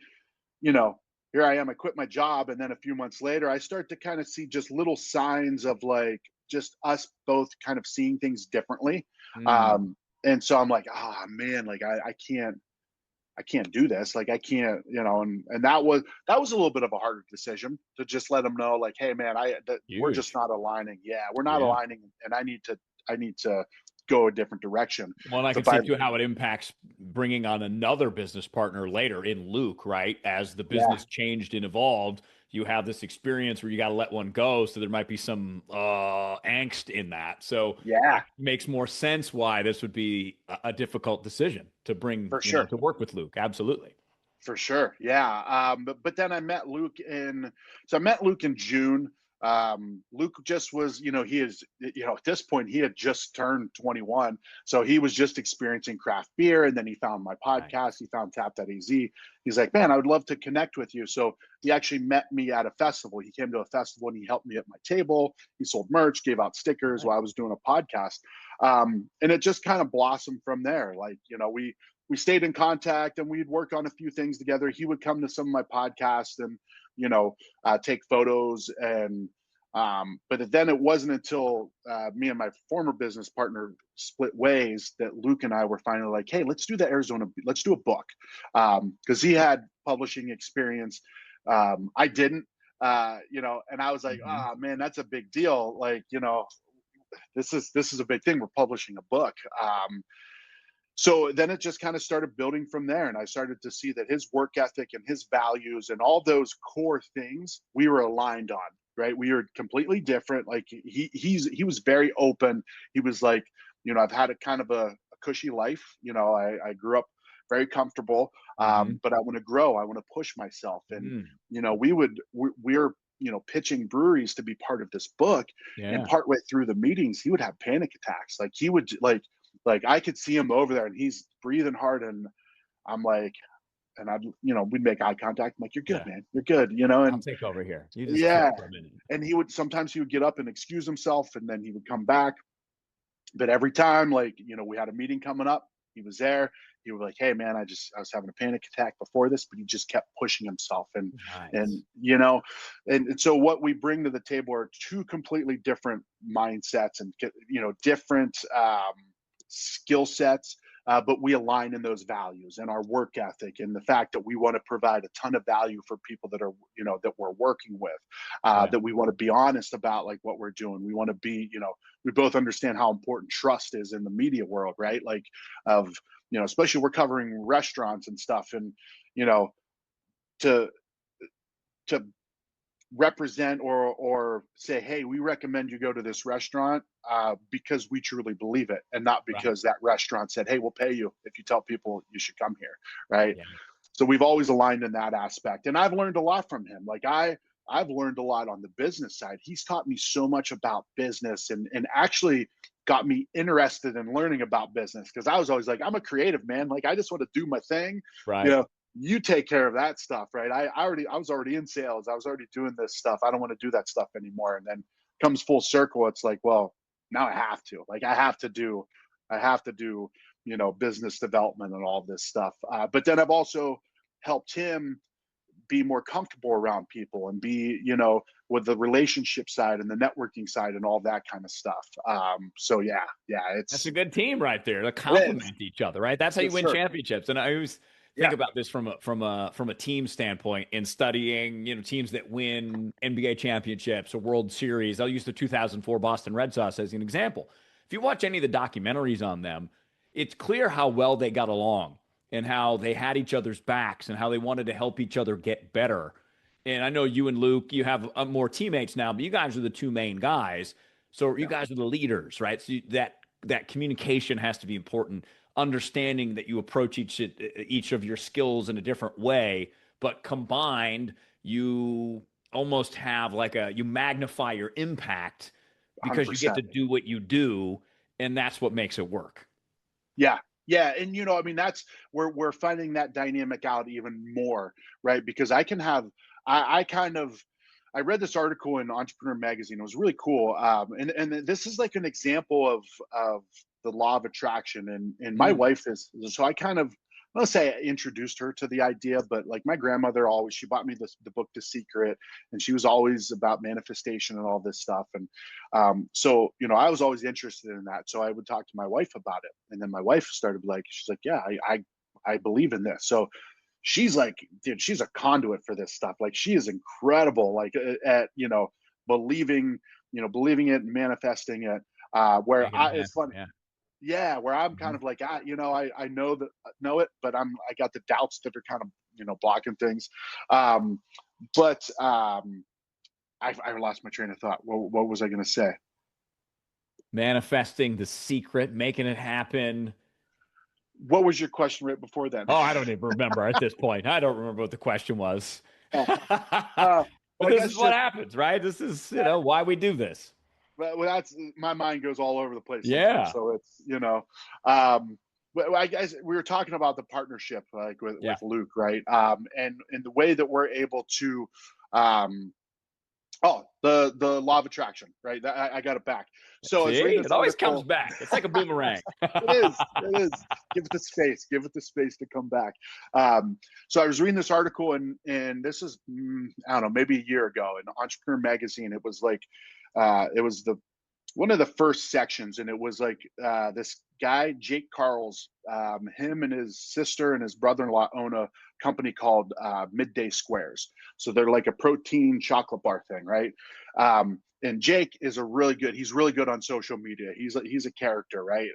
you know, here I am, I quit my job. And then a few months later, I start to kind of see just little signs of like just us both kind of seeing things differently. Mm. And so I'm like, oh man, like I can't do this. Like I can't, and that was a little bit of a harder decision to just let them know, like, hey man, we're just Huge. not aligning. Yeah, we're not Yeah. aligning, and I need to go a different direction. Well, and I So can see by too how it impacts bringing on another business partner later in Luke, right? As the yeah, business changed and evolved, you have this experience where you got to let one go. So there might be some angst in that. So yeah, that makes more sense why this would be a difficult decision to bring, for sure. to work with Luke. Absolutely. For sure. Yeah. But then I met Luke so I met Luke in June. Luke just was, he is, at this point, he had just turned 21. So he was just experiencing craft beer. And then he found my Nice. podcast. He found Tap.az. He's like, man, I would love to connect with you. So he actually met me at a festival. He came to a festival and he helped me at my table. He sold merch, gave out stickers Nice. while I was doing a podcast. And it just kind of blossomed from there. Like, we stayed in contact and we'd work on a few things together. He would come to some of my podcasts and, take photos. And, but then it wasn't until me and my former business partner split ways that Luke and I were finally like, hey, let's do let's do a book. Cause he had publishing experience. I didn't, and I was like, Mhm. man, that's a big deal. Like, this is a big thing. We're publishing a book. So then it just kind of started building from there. And I started to see that his work ethic and his values and all those core things we were aligned on, right? We were completely different. Like he was very open. He was like, I've had a kind of a cushy life. I grew up very comfortable, Mhm. but I want to grow. I want to push myself. And, Mm. we're, pitching breweries to be part of this book. And Yeah. partway through the meetings, he would have panic attacks. Like he would like I could see him over there and he's breathing hard and I'm like, and we'd make eye contact. I'm like, you're good, Yeah. man. You're good, I'll and take over here. You just chill yeah. for a minute. And sometimes he would get up and excuse himself and then he would come back. But every time, like, we had a meeting coming up, he was there. He was like, hey man, I was having a panic attack before this, but he just kept pushing himself. And Nice. and so what we bring to the table are two completely different mindsets and different skill sets, but we align in those values and our work ethic and the fact that we want to provide a ton of value for people that are that we're working with, Yeah. that we want to be honest about like what we're doing. We want to be we both understand how important trust is in the media world, right? Like of especially we're covering restaurants and stuff, and to to represent or say, hey, we recommend you go to this restaurant because we truly believe it and not Right. because that restaurant said, hey, we'll pay you if you tell people you should come here, right? Yeah. So we've always aligned in that aspect, and I've learned a lot from him. Like I've learned a lot on the business side. He's taught me so much about business and actually got me interested in learning about business because I was always like, I'm a creative man. Like I just want to do my thing. You Right. know, you take care of that stuff, right? I was already in sales. I was already doing this stuff. I don't want to do that stuff anymore. And then comes full circle. It's like, well, now I have to. Like I have to do, business development and all this stuff. But then I've also helped him be more comfortable around people and be, with the relationship side and the networking side and all that kind of stuff. So yeah, That's a it's good team right there to it is complement each other, right? That's how for you win sure. championships. And I always think Yeah, about this from a team standpoint in studying, teams that win NBA championships or World Series. I'll use the 2004 Boston Red Sox as an example. If you watch any of the documentaries on them, it's clear how well they got along and how they had each other's backs and how they wanted to help each other get better. And I know you and Luke, you have more teammates now, but you guys are the two main guys. So you yeah, guys are the leaders, right? So that communication has to be important. Understanding that you approach each of your skills in a different way, but combined, you almost have like you magnify your impact because you get 100%. to do what you do, and that's what makes it work. Yeah. Yeah. And I mean, that's we're finding that dynamic out even more, right? Because I kind of I read this article in Entrepreneur Magazine. It was really cool. And this is like an example of the law of attraction. And my Mm, wife is so I kind of I don't say I introduced her to the idea, but like my grandmother always she bought me the book The Secret, and she was always about manifestation and all this stuff. And so I was always interested in that. So I would talk to my wife about it, and then my wife started like, she's like, yeah, I believe in this. So she's like, dude, she's a conduit for this stuff. Like she is incredible, like at believing, believing it and manifesting it. Where making it it's happen. fun. Yeah. Yeah, where I'm kind Mhm. of like, I know it, but I got the doubts that are kind of, blocking things. Um, but I lost my train of thought. What was I going to say? Manifesting the secret, making it happen. What was your question right before then? Oh, I don't even remember at this point. I don't remember what the question was. But Well, I this guess is what just happens, right? This is, why we do this. well, that's my mind goes all over the place sometimes. Yeah. So um, but I guess we were talking about the partnership, like Yeah. with Luke, right? And the way that we're able to, um, the law of attraction, right? I got it back. So I was reading See, it this always comes article. back. It's like a boomerang. It is. Give it the space. Give it the space to come back. So I was reading this article, and this is I don't know, maybe a year ago in Entrepreneur Magazine. It was like it was the one of the first sections, and it was like this guy Jake Carl's, him and his sister and his brother-in-law own a company called Midday Squares. So they're like a protein chocolate bar thing, right? And Jake is he's really good on social media. He's a character, right?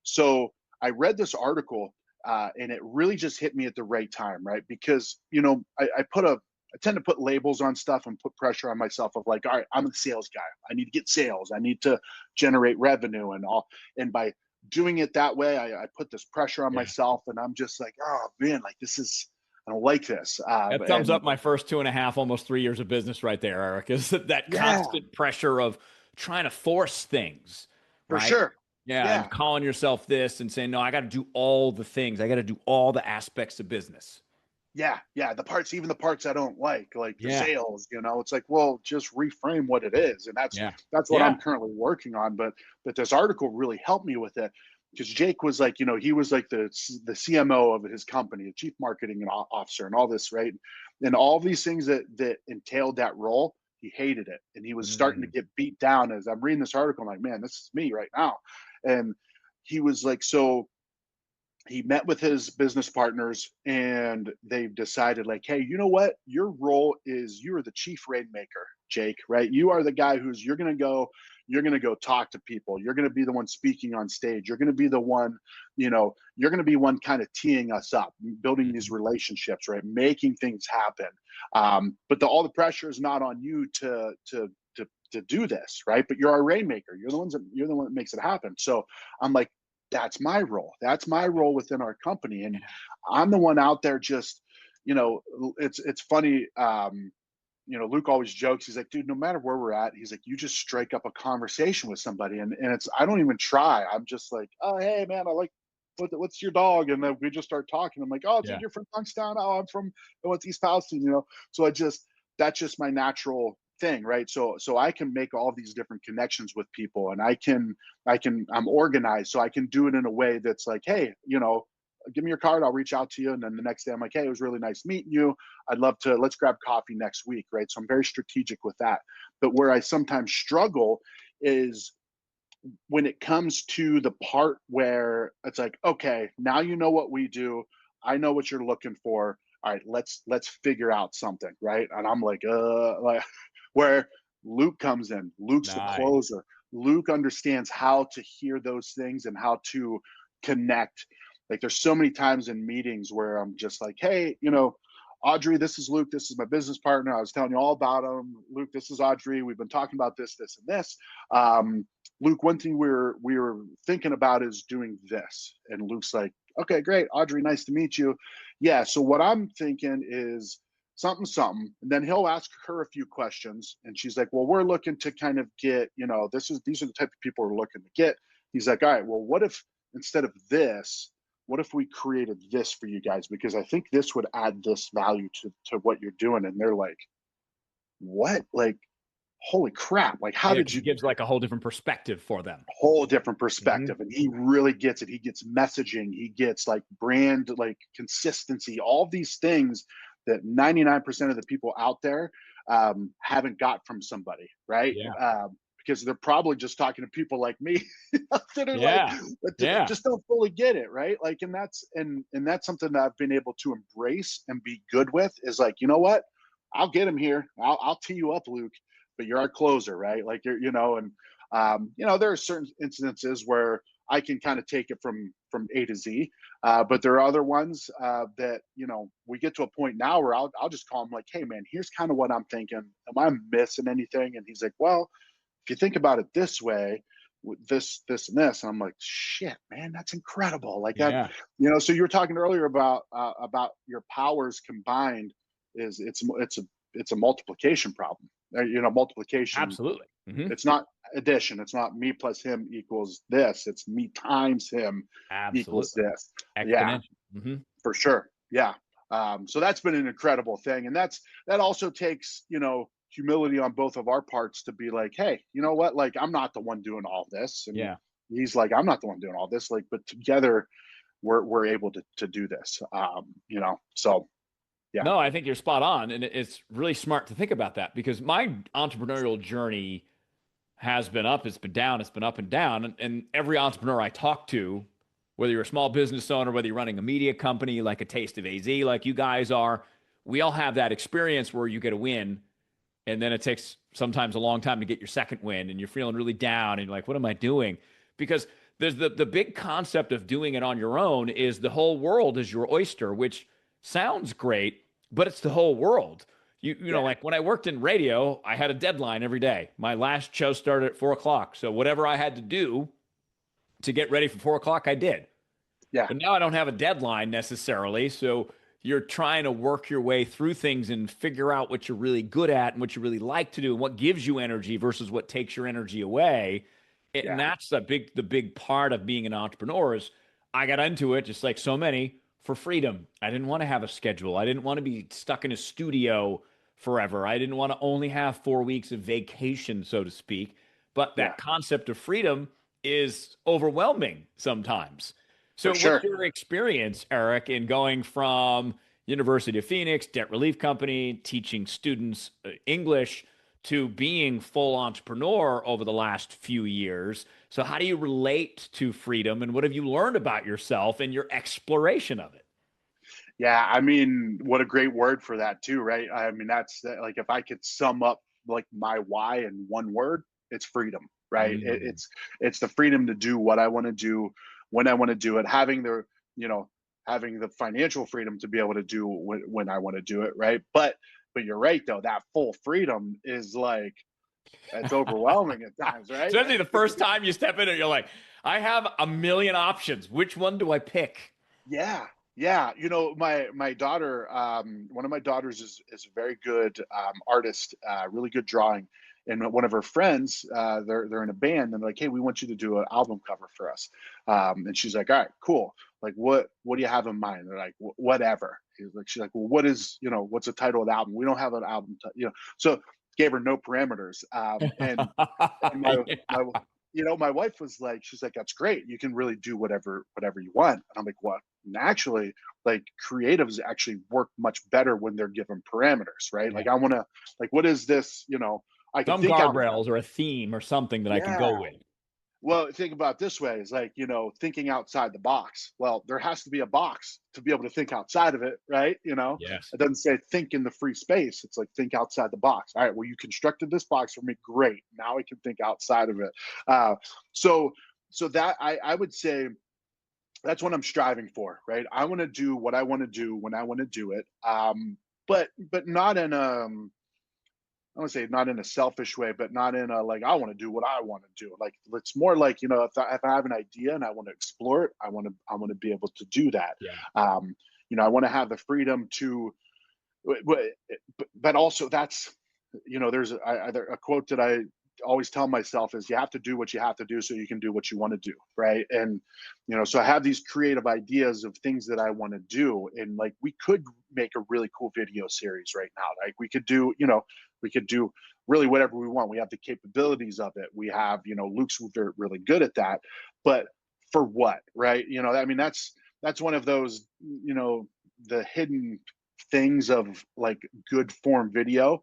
So I read this article, and it really just hit me at the right time, right? Because I tend to put labels on stuff and put pressure on myself of like, all right, I'm a sales guy. I need to get sales. I need to generate revenue and all. And by doing it that way, I put this pressure on Yeah. myself, and I'm just like, oh man, like I don't like this. That sums And up my first 2.5, almost 3 years of business right there, Eric, is that yeah, constant pressure of trying to force things, for right? sure. Yeah. And Yeah, calling yourself this and saying, no, I got to do all the things. I got to do all the aspects of business. yeah. Even the parts I don't like the Yeah. sales, it's like, well, just reframe what it is. And that's Yeah. that's what Yeah. I'm currently working on. But this article really helped me with it, because Jake was like, he was like the CMO of his company, the chief marketing officer, and all this, right? And all these things that entailed that role, he hated it, and he was starting to Mm. get beat down. As I'm reading this article, I'm like, man, this is me right now. And he was like, so he met with his business partners, and they've decided like, hey, you know what, your role is, you're the chief rainmaker, Jake, right? You are the guy you're going to go talk to people, you're going to be the one speaking on stage, you're going to be the one, you're going to be one kind of teeing us up, building these Mhm. relationships, right, making things happen. But all the pressure is not on you to do this, right? But you're our rainmaker, you're the one that makes it happen. So I'm like, that's my role. That's my role within our company. And I'm the one out there just, it's funny. Luke always jokes. He's like, dude, no matter where we're at, he's like, you just strike up a conversation with somebody. And I don't even try. I'm just like, oh, hey, man, I like, what's your dog? And then we just start talking. I'm like, oh, dude, Yeah. you're from Youngstown. Oh, I went to East Palestine. So that's just my natural thing, right? So I can make all these different connections with people, and I'm organized, so I can do it in a way that's like, hey, give me your card, I'll reach out to you. And then the next day I'm like, hey, it was really nice meeting you. Let's grab coffee next week, right? So I'm very strategic with that. But where I sometimes struggle is when it comes to the part where it's like, okay, now you know what we do, I know what you're looking for, all right, let's figure out something, right? And I'm like where Luke comes in, Luke's the Nice. closer. Luke understands how to hear those things and how to connect. Like, there's so many times in meetings where I'm just like, hey, Audrey, this is Luke, this is my business partner, I was telling you all about him. Luke, this is Audrey, we've been talking about this and this. Luke, one thing we were thinking about is doing this. And Luke's like, okay, great, Audrey, nice to meet you. Yeah, so what I'm thinking is something something, and then he'll ask her a few questions, and she's like, well, we're looking to kind of get, these are the type of people we're looking to get. He's like, all right, well, what if instead of this, what if we created this for you guys, because I think this would add this value to what you're doing. And they're like, what? Like, holy crap, like, how Yeah, did because you? it gives like a whole different perspective for them. Whole different Mhm. perspective. And he really gets it. He gets messaging, he gets like brand, like consistency, all these things that 99% of the people out there haven't got from somebody, right? Yeah. Because they're probably just talking to people like me that are like, Yeah. that Yeah. just don't fully get it, right? Like, and that's something that I've been able to embrace and be good with, is like, you know what, I'll get him here, I'll tee you up, Luke, but you're our closer, right? Like, you're, and there are certain instances where I can kind of take it from A to Z. But there are other ones that, we get to a point now where I'll just call him like, hey man, here's kind of what I'm thinking. Am I missing anything? And he's like, well, if you think about it this way, with this, and this, and I'm like, shit, man, that's incredible. Like that, Yeah, so you were talking earlier about your powers combined. It's a multiplication problem. Multiplication. absolutely. Hmm. It's not addition. It's not me plus him equals this. It's me times him equals Absolutely. this. Yeah, Exponential. Hmm. for sure. Yeah. So that's been an incredible thing, and that also takes humility on both of our parts to be like, hey, you know what? Like, I'm not the one doing all this, and Yeah. he's like, I'm not the one doing all this. Like, but together we're able to do this. So yeah, No, I think you're spot on. And it's really smart to think about that because my entrepreneurial journey has been up, it's been down, it's been up and down. And every entrepreneur I talk to, whether you're a small business owner, whether you're running a media company like a Taste of AZ, like you guys are, we all have that experience where you get a win and then it takes sometimes a long time to get your second win and you're feeling really down and you're like, what am I doing? Because there's the big concept of doing it on your own is the whole world is your oyster, which sounds great, but it's the whole world. yeah, Like when I worked in radio, I had a deadline every day. My last show started at 4 o'clock. So whatever I had to do to get ready for 4 o'clock, I did. yeah, But now I don't have a deadline necessarily. So you're trying to work your way through things and figure out what you're really good at and what you really like to do and what gives you energy versus what takes your energy away. And yeah, that's the big part of being an entrepreneur is I got into it just like so many for freedom. I didn't want to have a schedule. I didn't want to be stuck in a studio forever. I didn't want to only have 4 weeks of vacation, so to speak. But yeah, that concept of freedom is overwhelming sometimes. for So, what's sure. your experience, Eric, in going from University of Phoenix, debt relief company, teaching students English to being full entrepreneur over the last few years? So, how do you relate to freedom and what have you learned about yourself and your exploration of it? Yeah, I mean, what a great word for that too, right? I mean, like if I could sum up like my why in one word, it's freedom, right? Mm, It's the freedom to do what I want to do when I want to do it, you know having the financial freedom to be able to do when I want to do it, right? But you're right though, that full freedom is like it's overwhelming at times, right? Especially the first time you step in it, you're like, I have a million options. Which one do I pick? Yeah, yeah. My daughter, one of my daughters is a very good artist, really good drawing. And one of her friends, they're in a band, and they're like, "Hey, we want you to do an album cover for us." And she's like, "All right, cool. Like, what do you have in mind?" They're like, Whatever." She's like, "Well, what's the title of the album? We don't have an album, So gave her no parameters. And my Yeah. my wife was like, she's like, that's great. You can really do whatever you want. And I'm like, what? And actually, like creatives actually work much better when they're given parameters, right? Yeah. Like I want to, like, what is this? I can Some think out. guardrails or a theme or something that I can go Yeah. with. Well, think about it this way is like, thinking outside the box. Well, there has to be a box to be able to think outside of it, right? Yes. It doesn't say think in the free space. It's like think outside the box. All right, well, you constructed this box for me. Great. Now I can think outside of it. Uh, so so that I would say that's what I'm striving for, right? I want to do what I want to do when I want to do it. But not in I want to say not in a selfish way, but not in a like I want to do what I want to do. Like it's more like if I have an idea and I want to explore it, I want to be able to do that. Yeah. Um, I want to have the freedom to, but also there's a quote that I always tell myself is you have to do what you have to do so you can do what you want to do, right? And so I have these creative ideas of things that I want to do, and like we could make a really cool video series right now. Like we could do really whatever we want. We have the capabilities of it. We have Luke's really good at that, but for what, right? I mean that's one of those the hidden things of like good form video,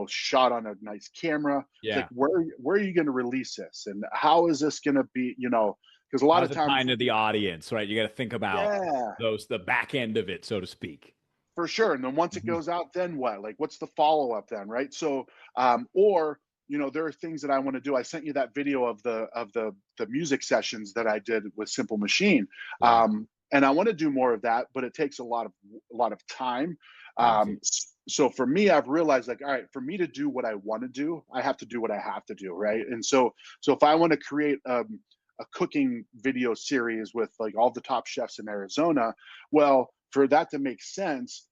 shot on a nice camera. It's like Yeah. where are you going to release this, and how is this going to be? Because a lot How's of it tie times, into the audience, right? You got to think about yeah, the back end of it, so to speak. for sure. And then once it Mhm. goes out, then what? Like, what's the follow up then, right? Or there are things that I want to do. I sent you that video of the music sessions that I did with Simple Machine. Right. And I want to do more of that, but it takes a lot of time. Absolutely. So for me, I've realized, like, all right, for me to do what I want to do, I have to do what I have to do, right? And so if I want to create a cooking video series with like all the top chefs in Arizona, well, for that to make sense,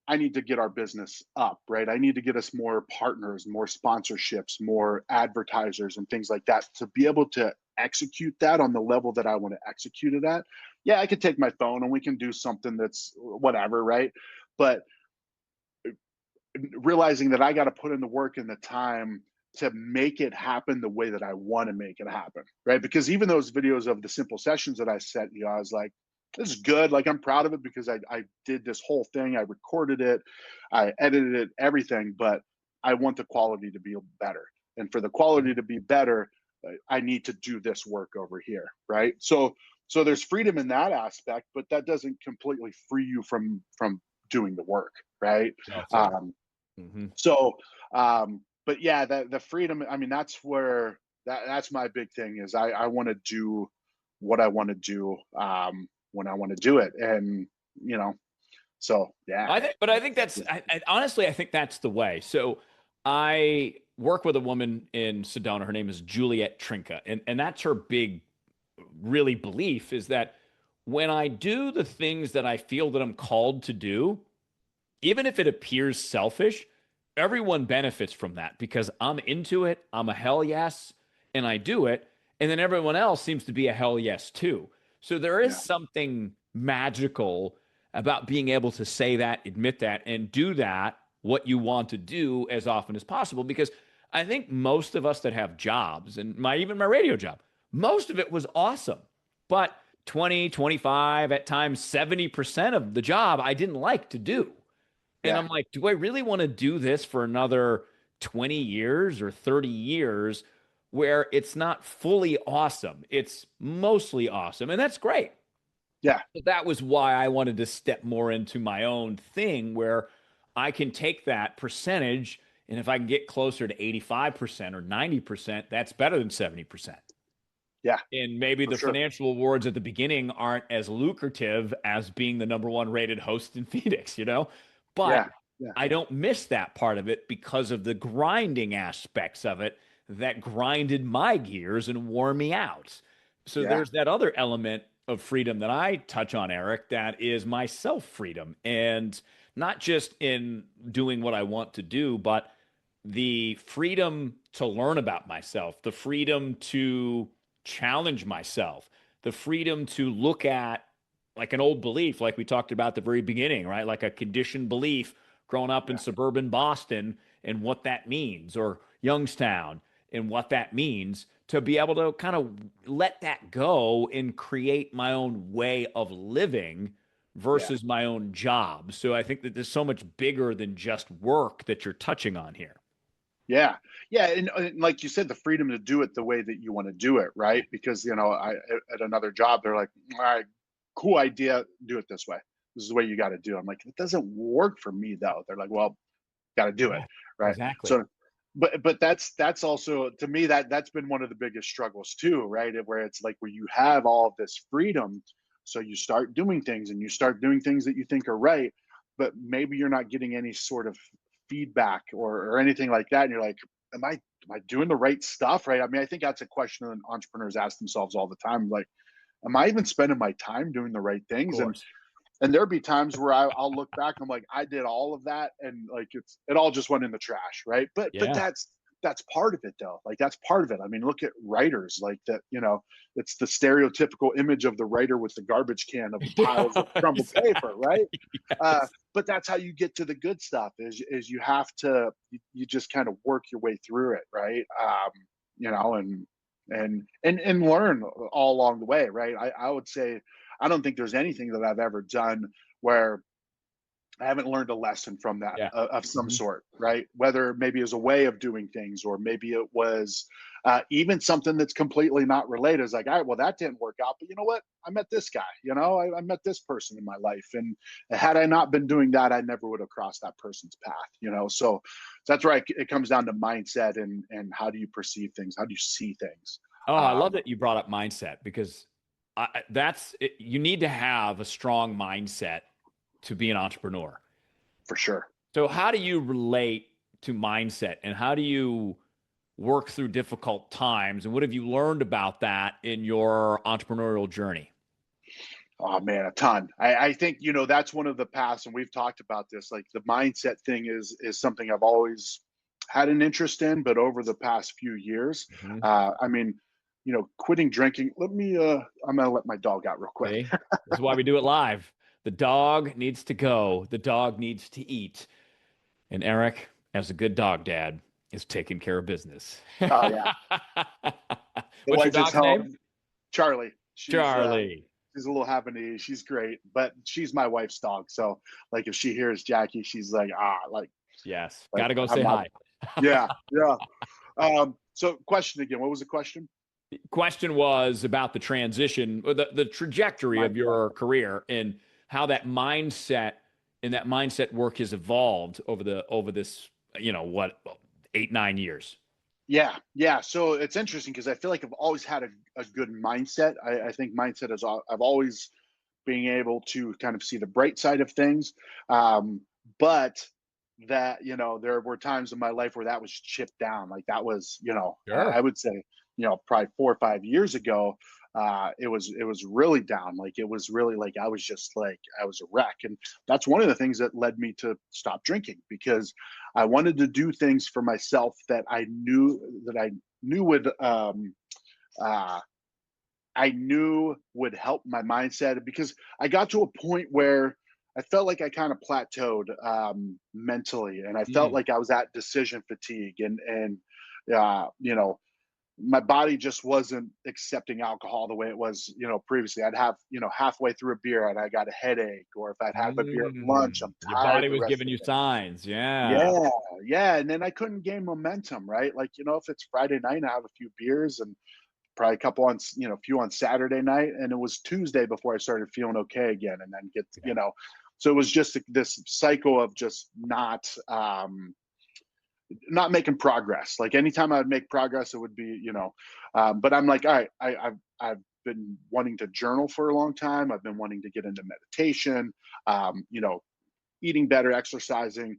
I need to get our business up, right? I need to get us more partners, more sponsorships, more advertisers, and things like that to be able to execute that on the level that I want to execute it at. Yeah, I could take my phone and we can do something that's whatever, right? But realizing that I got to put in the work and the time to make it happen the way that I want to make it happen, right? Because even those videos of the simple sessions that I sent you, I was like, this is good. Like, I'm proud of it because I did this whole thing. I recorded it, I edited it, everything, but I want the quality to be better. And for the quality to be better, I need to do this work over here, right? So there's freedom in that aspect, but that doesn't completely free you from doing the work, right? No, sir. Um, Hmm. so, but yeah, the freedom. I mean, that's where that's my big thing is I want to do what I want to do when I want to do it, and you know, so yeah, I think that's, honestly, I think that's the way. So I work with a woman in Sedona. Her name is Juliet Trinka. And that's her big, really belief is that when I do the things that I feel that I'm called to do, even if it appears selfish, everyone benefits from that because I'm into it. I'm a hell yes, and I do it. And then everyone else seems to be a hell yes too. So there is yeah, something magical about being able to say that, admit that, and do that, what you want to do as often as possible. Because I think most of us that have jobs, and even my radio job, most of it was awesome. But 20, 25, at times 70% of the job I didn't like to do. And yeah, I'm like, do I really want to do this for another 20 years or 30 years where it's not fully awesome? It's mostly awesome. And that's great. yeah, But that was why I wanted to step more into my own thing where I can take that percentage. And if I can get closer to 85% or 90%, that's better than 70%. yeah, And maybe for the sure. financial awards at the beginning aren't as lucrative as being the number one rated host in Phoenix, But Yeah, yeah, I don't miss that part of it because of the grinding aspects of it that grinded my gears and wore me out. So yeah, there's that other element of freedom that I touch on, Eric, that is my self freedom. And not just in doing what I want to do, but the freedom to learn about myself, the freedom to challenge myself, the freedom to look at like an old belief, like we talked about at the very beginning, right? Like a conditioned belief growing up in yeah, suburban Boston and what that means, or Youngstown and what that means, to be able to kind of let that go and create my own way of living yeah. versus my own job. So I think that there's so much bigger than just work that you're touching on here. Yeah, yeah, and like you said, the freedom to do it the way that you want to do it, right? Because at another job, they're like, "All right, cool idea, do it this way. This is the way you got to do it." I'm like, "It doesn't work for me, though." They're like, "Well, got to do it, Yeah, right?" exactly. So, but that's also to me that's been one of the biggest struggles too, right? Where it's like where you have all of this freedom, so you start doing things and you start doing things that you think are right, but maybe you're not getting any sort of feedback or anything like that, and you're like, am I doing the right stuff, right? I mean, I think that's a question that entrepreneurs ask themselves all the time, like, am I even spending my time doing the right Of things? course. And there'll be times where I'll look back, I'm like, I did all of that, and like it all just went in the trash, right? But Yeah. that's part of it, though. Like, that's part of it. I mean, look at writers like that. It's the stereotypical image of the writer with the garbage can of the piles of crumbled paper, right? Exactly. Yes. But that's how you get to the good stuff. Is you have to you just kind of work your way through it, right? And learn all along the way, right? I would say I don't think there's anything that I've ever done where I haven't learned a lesson from that Yeah. of some Mhm. sort, right? Whether maybe it was a way of doing things, or maybe it was even something that's completely not related. It's like, all right, well, that didn't work out, but you know what? I met this guy. I met this person in my life, and had I not been doing that, I never would have crossed that person's path. So that's right. It comes down to mindset and how do you perceive things? How do you see things? Oh, I love Um, that you brought up mindset because you need to have a strong mindset to be an entrepreneur. for sure. So, how do you relate to mindset and how do you work through difficult times? And what have you learned about that in your entrepreneurial journey? Oh man, a ton. I think that's one of the paths, and we've talked about this. Like the mindset thing is something I've always had an interest in, but over the past few years, Mhm. I mean, quitting drinking. I'm gonna let my dog out real quick. See, this is why we do it live. The dog needs to go, the dog needs to eat. And Eric, as a good dog dad, is taking care of business. Oh yeah, the What's your wife is dog's name? home. Charlie. Charlie. She's a little Havanese. She's great, but she's my wife's dog. So like if she hears Jackie, she's like, Yes. Got like to go I'm say not. hi. Yeah, yeah. So question again. What was the question? Question was about the transition, or the trajectory of Mindset. your career and how that mindset and that mindset work has evolved over this, what, 8, 9 years. Yeah, yeah. So it's interesting because I feel like I've always had a good mindset. I think mindset is I've always being able to kind of see the bright side of things. But that, there were times in my life where that was chipped down. Like that was, I Sure. would say, probably 4 or 5 years ago, it was really down. Like it was really like I was just like I was a wreck. And that's one of the things that led me to stop drinking, because I wanted to do things for myself that I knew uh I knew would help my mindset, because I got to a point where I felt like I kind of plateaued mentally, and I felt Mm. like I was at decision fatigue, and you know, my body just wasn't accepting alcohol the way it was, previously. I'd have, halfway through a beer and I got a headache, or if I'd had a beer at lunch, I'm Your tired body the was rest giving of you the day. signs. Yeah. Yeah, yeah, and then I couldn't gain momentum, right? Like, if it's Friday night, I have a few beers and probably a couple on, a few on Saturday night, and it was Tuesday before I started feeling okay again, and then Yeah. so it was just this cycle of just not making progress. Like anytime I would make progress, it would be, but I'm like, all right, I've been wanting to journal for a long time. I've been wanting to get into meditation, um, you know, eating better, exercising.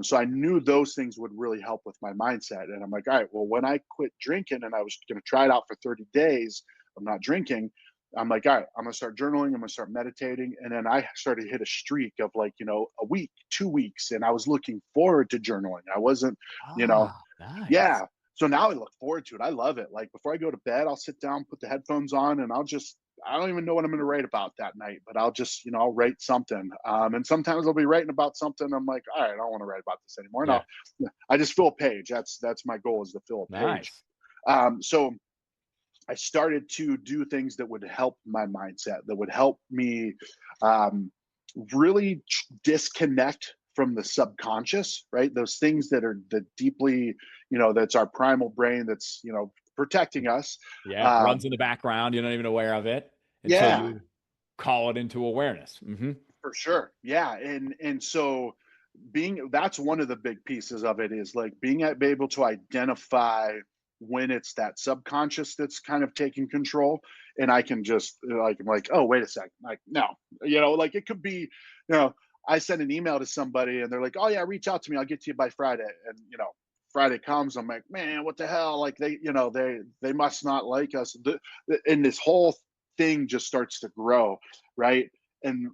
So I knew those things would really help with my mindset. And I'm like, all right, well, when I quit drinking and I was going to try it out for 30 days of not drinking, I'm like, all right, I'm going to start journaling. I'm going to start meditating. And then I started to hit a streak of like, a week, 2 weeks. And I was looking forward to journaling. I wasn't, you know, Ah, nice. yeah. So now I look forward to it. I love it. Like before I go to bed, I'll sit down, put the headphones on, and I don't even know what I'm going to write about that night, but I'll just, I'll write something. And sometimes I'll be writing about something. I'm like, all right, I don't want to write about this anymore. Yeah. I just fill a page. That's my goal, is to fill a page. Nice. So I started to do things that would help my mindset, that would help me um, really disconnect from the subconscious, right? Those things that are the deeply, that's our primal brain, that's, protecting us. Yeah. Um, Runs in the background. You're not even aware of it until yeah, you call it into awareness. Hmm. for sure. Yeah. And so that's one of the big pieces of it, is like be able to identify when it's that subconscious that's kind of taking control. And I can just like, I'm like, oh, wait a second. Like, no, like it could be, I send an email to somebody and they're like, oh yeah, reach out to me. I'll get to you by Friday. And, Friday comes, I'm like, man, what the hell? Like they must not like us. And this whole thing just starts to grow. Right. And,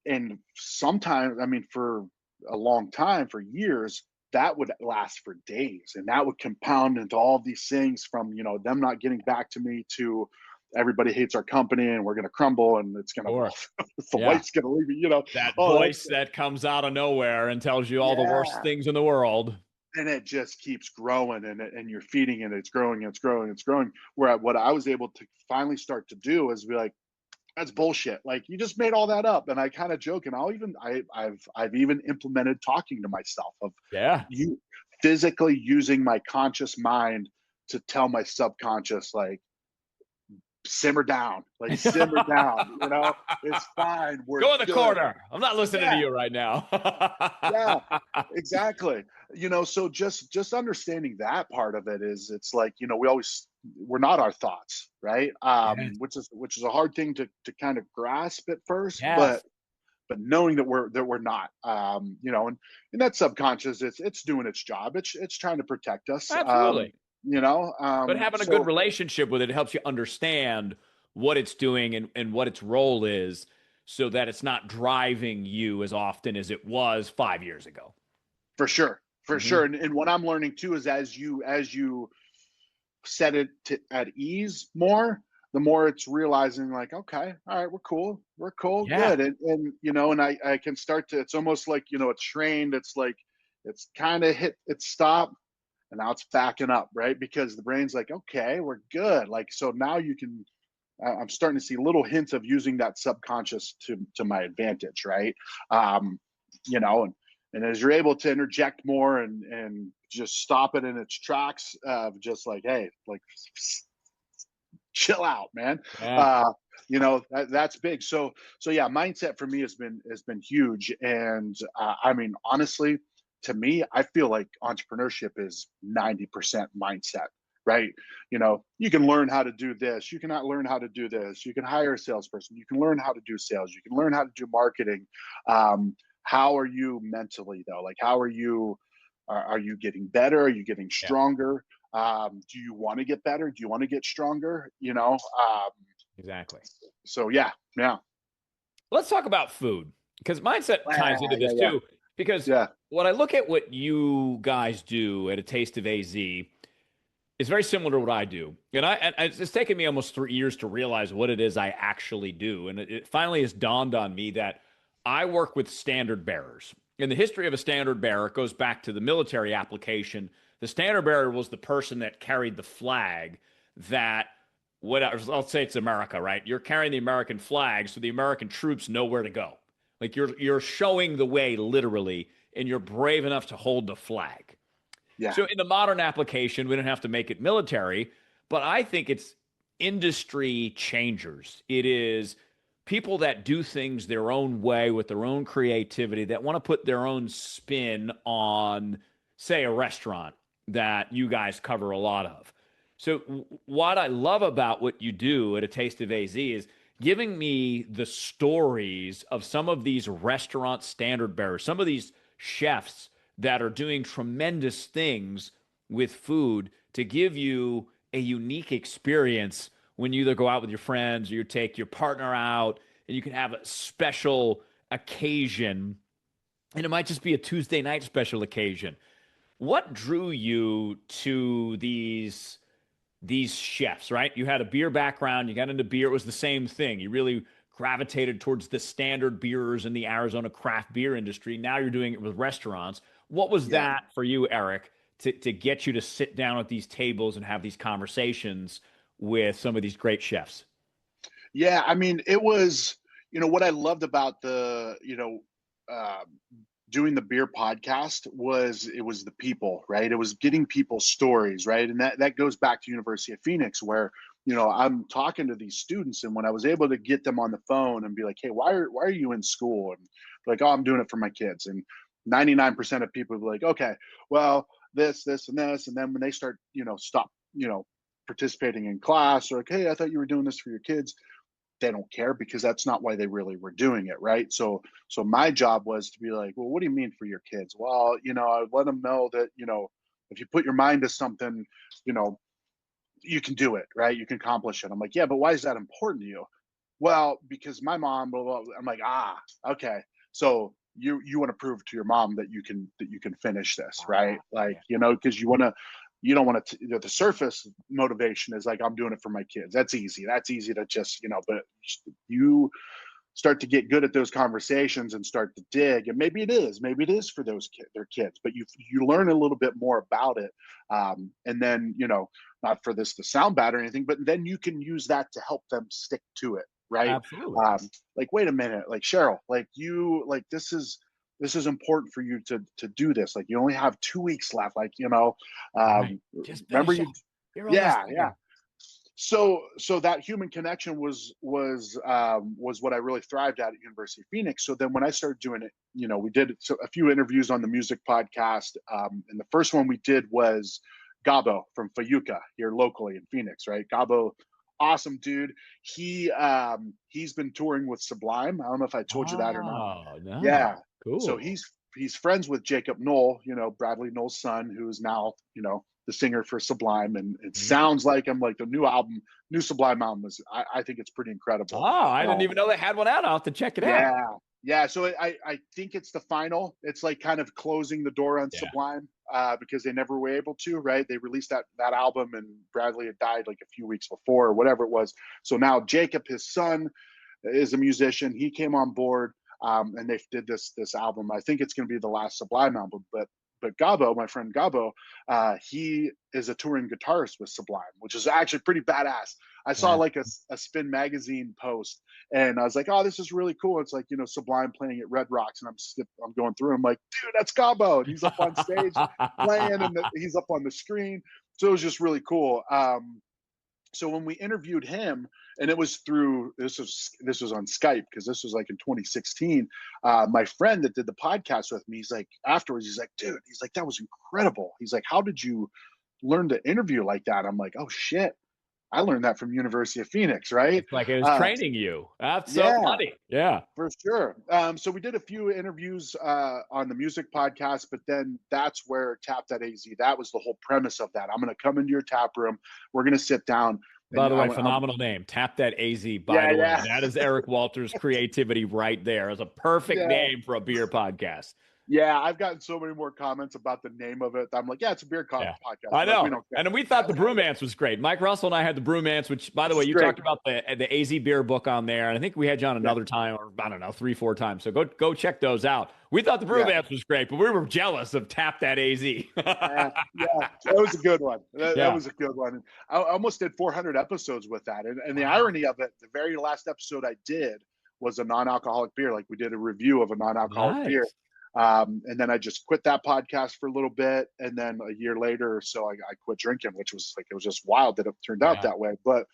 and sometimes, I mean, for a long time, for years, that would last for days, and that would compound into all these things, from them not getting back to me, to everybody hates our company and we're going to crumble and it's going Sure. to the Yeah. wife's going to leave me, That all that voice stuff. that comes out of nowhere and tells you all the worst Yeah, things in the world. and it just keeps growing, and you're feeding it, it's growing, it's growing, it's growing. Where what I was able to finally start to do is be like, that's bullshit. Like you just made all that up. And I kind of joke, and I've even implemented talking to myself of Yeah. you physically using my conscious mind to tell my subconscious like simmer down, it's fine, we're Go in the good. corner. I'm not listening to Yeah, you right now. yeah, exactly. So just understanding that part of it is, it's like, we're not our thoughts, right? Yes. Which is a hard thing to kind of grasp at first, Yes. but knowing that we're not, and that subconscious, it's doing its job. It's trying to protect us. Absolutely. But having a good So relationship with it helps you understand what it's doing and what its role is so that it's not driving you as often as it was 5 years ago. for sure, for Hmm. sure. And what I'm learning too is, as you set it at ease more, the more it's realizing like, okay, all right, we're cool, Yeah. good. And I can start to, it's almost like, it's trained. It's like, it's kind of hit its stop, and now it's backing up, right? Because the brain's like, okay, we're good. Like, so now you can, I'm starting to see little hints of using that subconscious to my advantage, right? Um, and as you're able to interject more and just stop it in its tracks, of just like, hey, like, chill out, man. Yeah. That's big. So yeah, mindset for me has been huge. And I mean, honestly, to me, I feel like entrepreneurship is 90% mindset, right? You can learn how to do this, you cannot learn how to do this, you can hire a salesperson, you can learn how to do sales, you can learn how to do marketing. How are you mentally though? Like, how are you getting better? Are you getting Yeah. stronger? Do you want to get better? Do you want to get stronger? Exactly. So yeah, yeah, Let's talk about food because mindset ties into yeah, this yeah, too. Because yeah, when I look at what you guys do at A Taste of AZ, it's very similar to what I do. And it's taken me almost 3 years to realize what it is I actually do. And it finally has dawned on me that I work with standard bearers. In the history of a standard bearer, it goes back to the military application. The standard bearer was the person that carried the flag that, I'll say it's America, right? You're carrying the American flag, so the American troops know where to go. Like you're showing the way literally, and you're brave enough to hold the flag. yeah, So in the modern application, we don't have to make it military, but I think it's industry changers. It is people that do things their own way with their own creativity that want to put their own spin on, say, a restaurant that you guys cover a lot of. So what I love about what you do at A Taste of AZ is giving me the stories of some of these restaurant standard bearers, some of these chefs that are doing tremendous things with food to give you a unique experience when you either go out with your friends or you take your partner out and you can have a special occasion. And it might just be a Tuesday night special occasion. What drew you to these chefs, right? You had a beer background, you got into beer, it was the same thing. You really gravitated towards the standard beers in the Arizona craft beer industry. Now you're doing it with restaurants. What was yeah, that for you, Eric, to get you to sit down at these tables and have these conversations with some of these great chefs? yeah. I mean, it was, what I loved about uh, doing the beer podcast was, it was the people, right? It was getting people's stories, right? And that goes back to University of Phoenix, where I'm talking to these students, and when I was able to get them on the phone and be like, hey, why are you in school? And like, oh, I'm doing it for my kids. And 99% of people would be like, okay, well, this and this. And then when they start, stop, participating in class, or like, hey, I thought you were doing this for your kids, they don't care, because that's not why they really were doing it, right? So my job was to be like, well, what do you mean for your kids? Well, I would let them know that, if you put your mind to something, you know you can do it, right? You can accomplish it. I'm like, yeah, but why is that important to you? Well, because my mom, blah, blah, blah. I'm like, okay. So you want to prove to your mom that you can finish this, right? Like, Yeah. because you don't want to, the surface motivation is like, I'm doing it for my kids. That's easy. That's easy to just, but you start to get good at those conversations and start to dig, and maybe it is for their kids, but you learn a little bit more about it. And then, not for this to sound bad or anything, but then you can use that to help them stick to it, right? Absolutely. Like, wait a minute, like Cheryl, like you, like this is important for you to do this. Like, you only have 2 weeks left. Like, Right. um, Just remember finish you, up. You're almost yeah, yeah. there. So that human connection was what I really thrived at University of Phoenix. So then when I started doing it, we did a few interviews on the music podcast, and the first one we did was Gabo from Fayuca here locally in Phoenix, right? Gabo, awesome dude. He's been touring with Sublime. I don't know if I told you that or not. Oh, Yeah. no. So Cool. he's friends with Jacob Knoll, Bradley Knoll's son, who is now, the singer for Sublime. And it Mhm. sounds like I'm like the new Sublime album I think it's pretty Oh, incredible. I didn't Uh, even know they had one out. I'll have to check it out. yeah. Yeah. So I think it's the final. It's like kind of closing the door on Yeah. Sublime, because they never were able to, right? They released that album and Bradley had died like a few weeks before or whatever it was. So now Jacob, his son, is a musician. He came on board, and they did this album. I think it's going to be the last Sublime album, but Gabo, my friend Gabo, he is a touring guitarist with Sublime, which is actually pretty badass. I saw Yeah. like a Spin magazine post, and I was like, "Oh, this is really cool." It's like, Sublime playing at Red Rocks, and I'm going through. I'm like, "Dude, that's Gabo," and he's up on stage playing, and he's up on the screen. So it was just really cool. So when we interviewed him, and it was through this was on Skype because this was like in 2016. My friend that did the podcast with me, he's like, afterwards, he's like, dude, he's like, that was incredible. He's like, how did you learn to interview like that? I'm like, oh shit, I learned that from University of Phoenix, right? It's like it was Uh, training you. That's so yeah, funny. Yeah. for sure. So we did a few interviews on the music podcast, but then that's where Tap.az, that was the whole premise of that. I'm going to come into your tap room. We're going to sit down. By And the way, phenomenal name. Tap that AZ, by yeah, the way. yeah, That is Eric Walters' creativity right there. It's a perfect yeah. name for a beer podcast. Yeah, I've gotten so many more comments about the name of it. I'm like, yeah, it's a Yeah, podcast. I I'm like, we know. don't care. And then we thought the Brewmance was great. Mike Russell and I had the Brewmance, which, by the way, It's you great. talked about the AZ beer book on there, and I think we had you on Yeah, another time, or I don't know, 3, 4 times. So go check those out. We thought the yeah, Brewmance was great, but we were jealous of Tap That AZ. yeah, yeah. That was a good one. That Yeah, was a good one. I almost did 400 episodes with that. And the wow, irony of it, the very last episode I did was a non-alcoholic beer. Like, we did a review of a non-alcoholic beer. nice. And then I just quit that podcast for a little bit. And then a year later or so, I quit drinking, which was like, it was just wild that it turned out Yeah. that way. But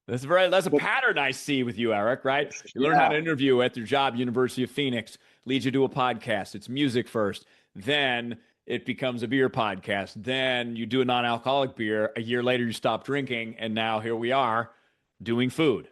That's a pattern I see with you, Eric, right? You learn how yeah, to interview at your job, University of Phoenix, leads you to a podcast. It's music first. Then it becomes a beer podcast. Then you do a non-alcoholic beer. A year later, you stop drinking. And now here we are doing food.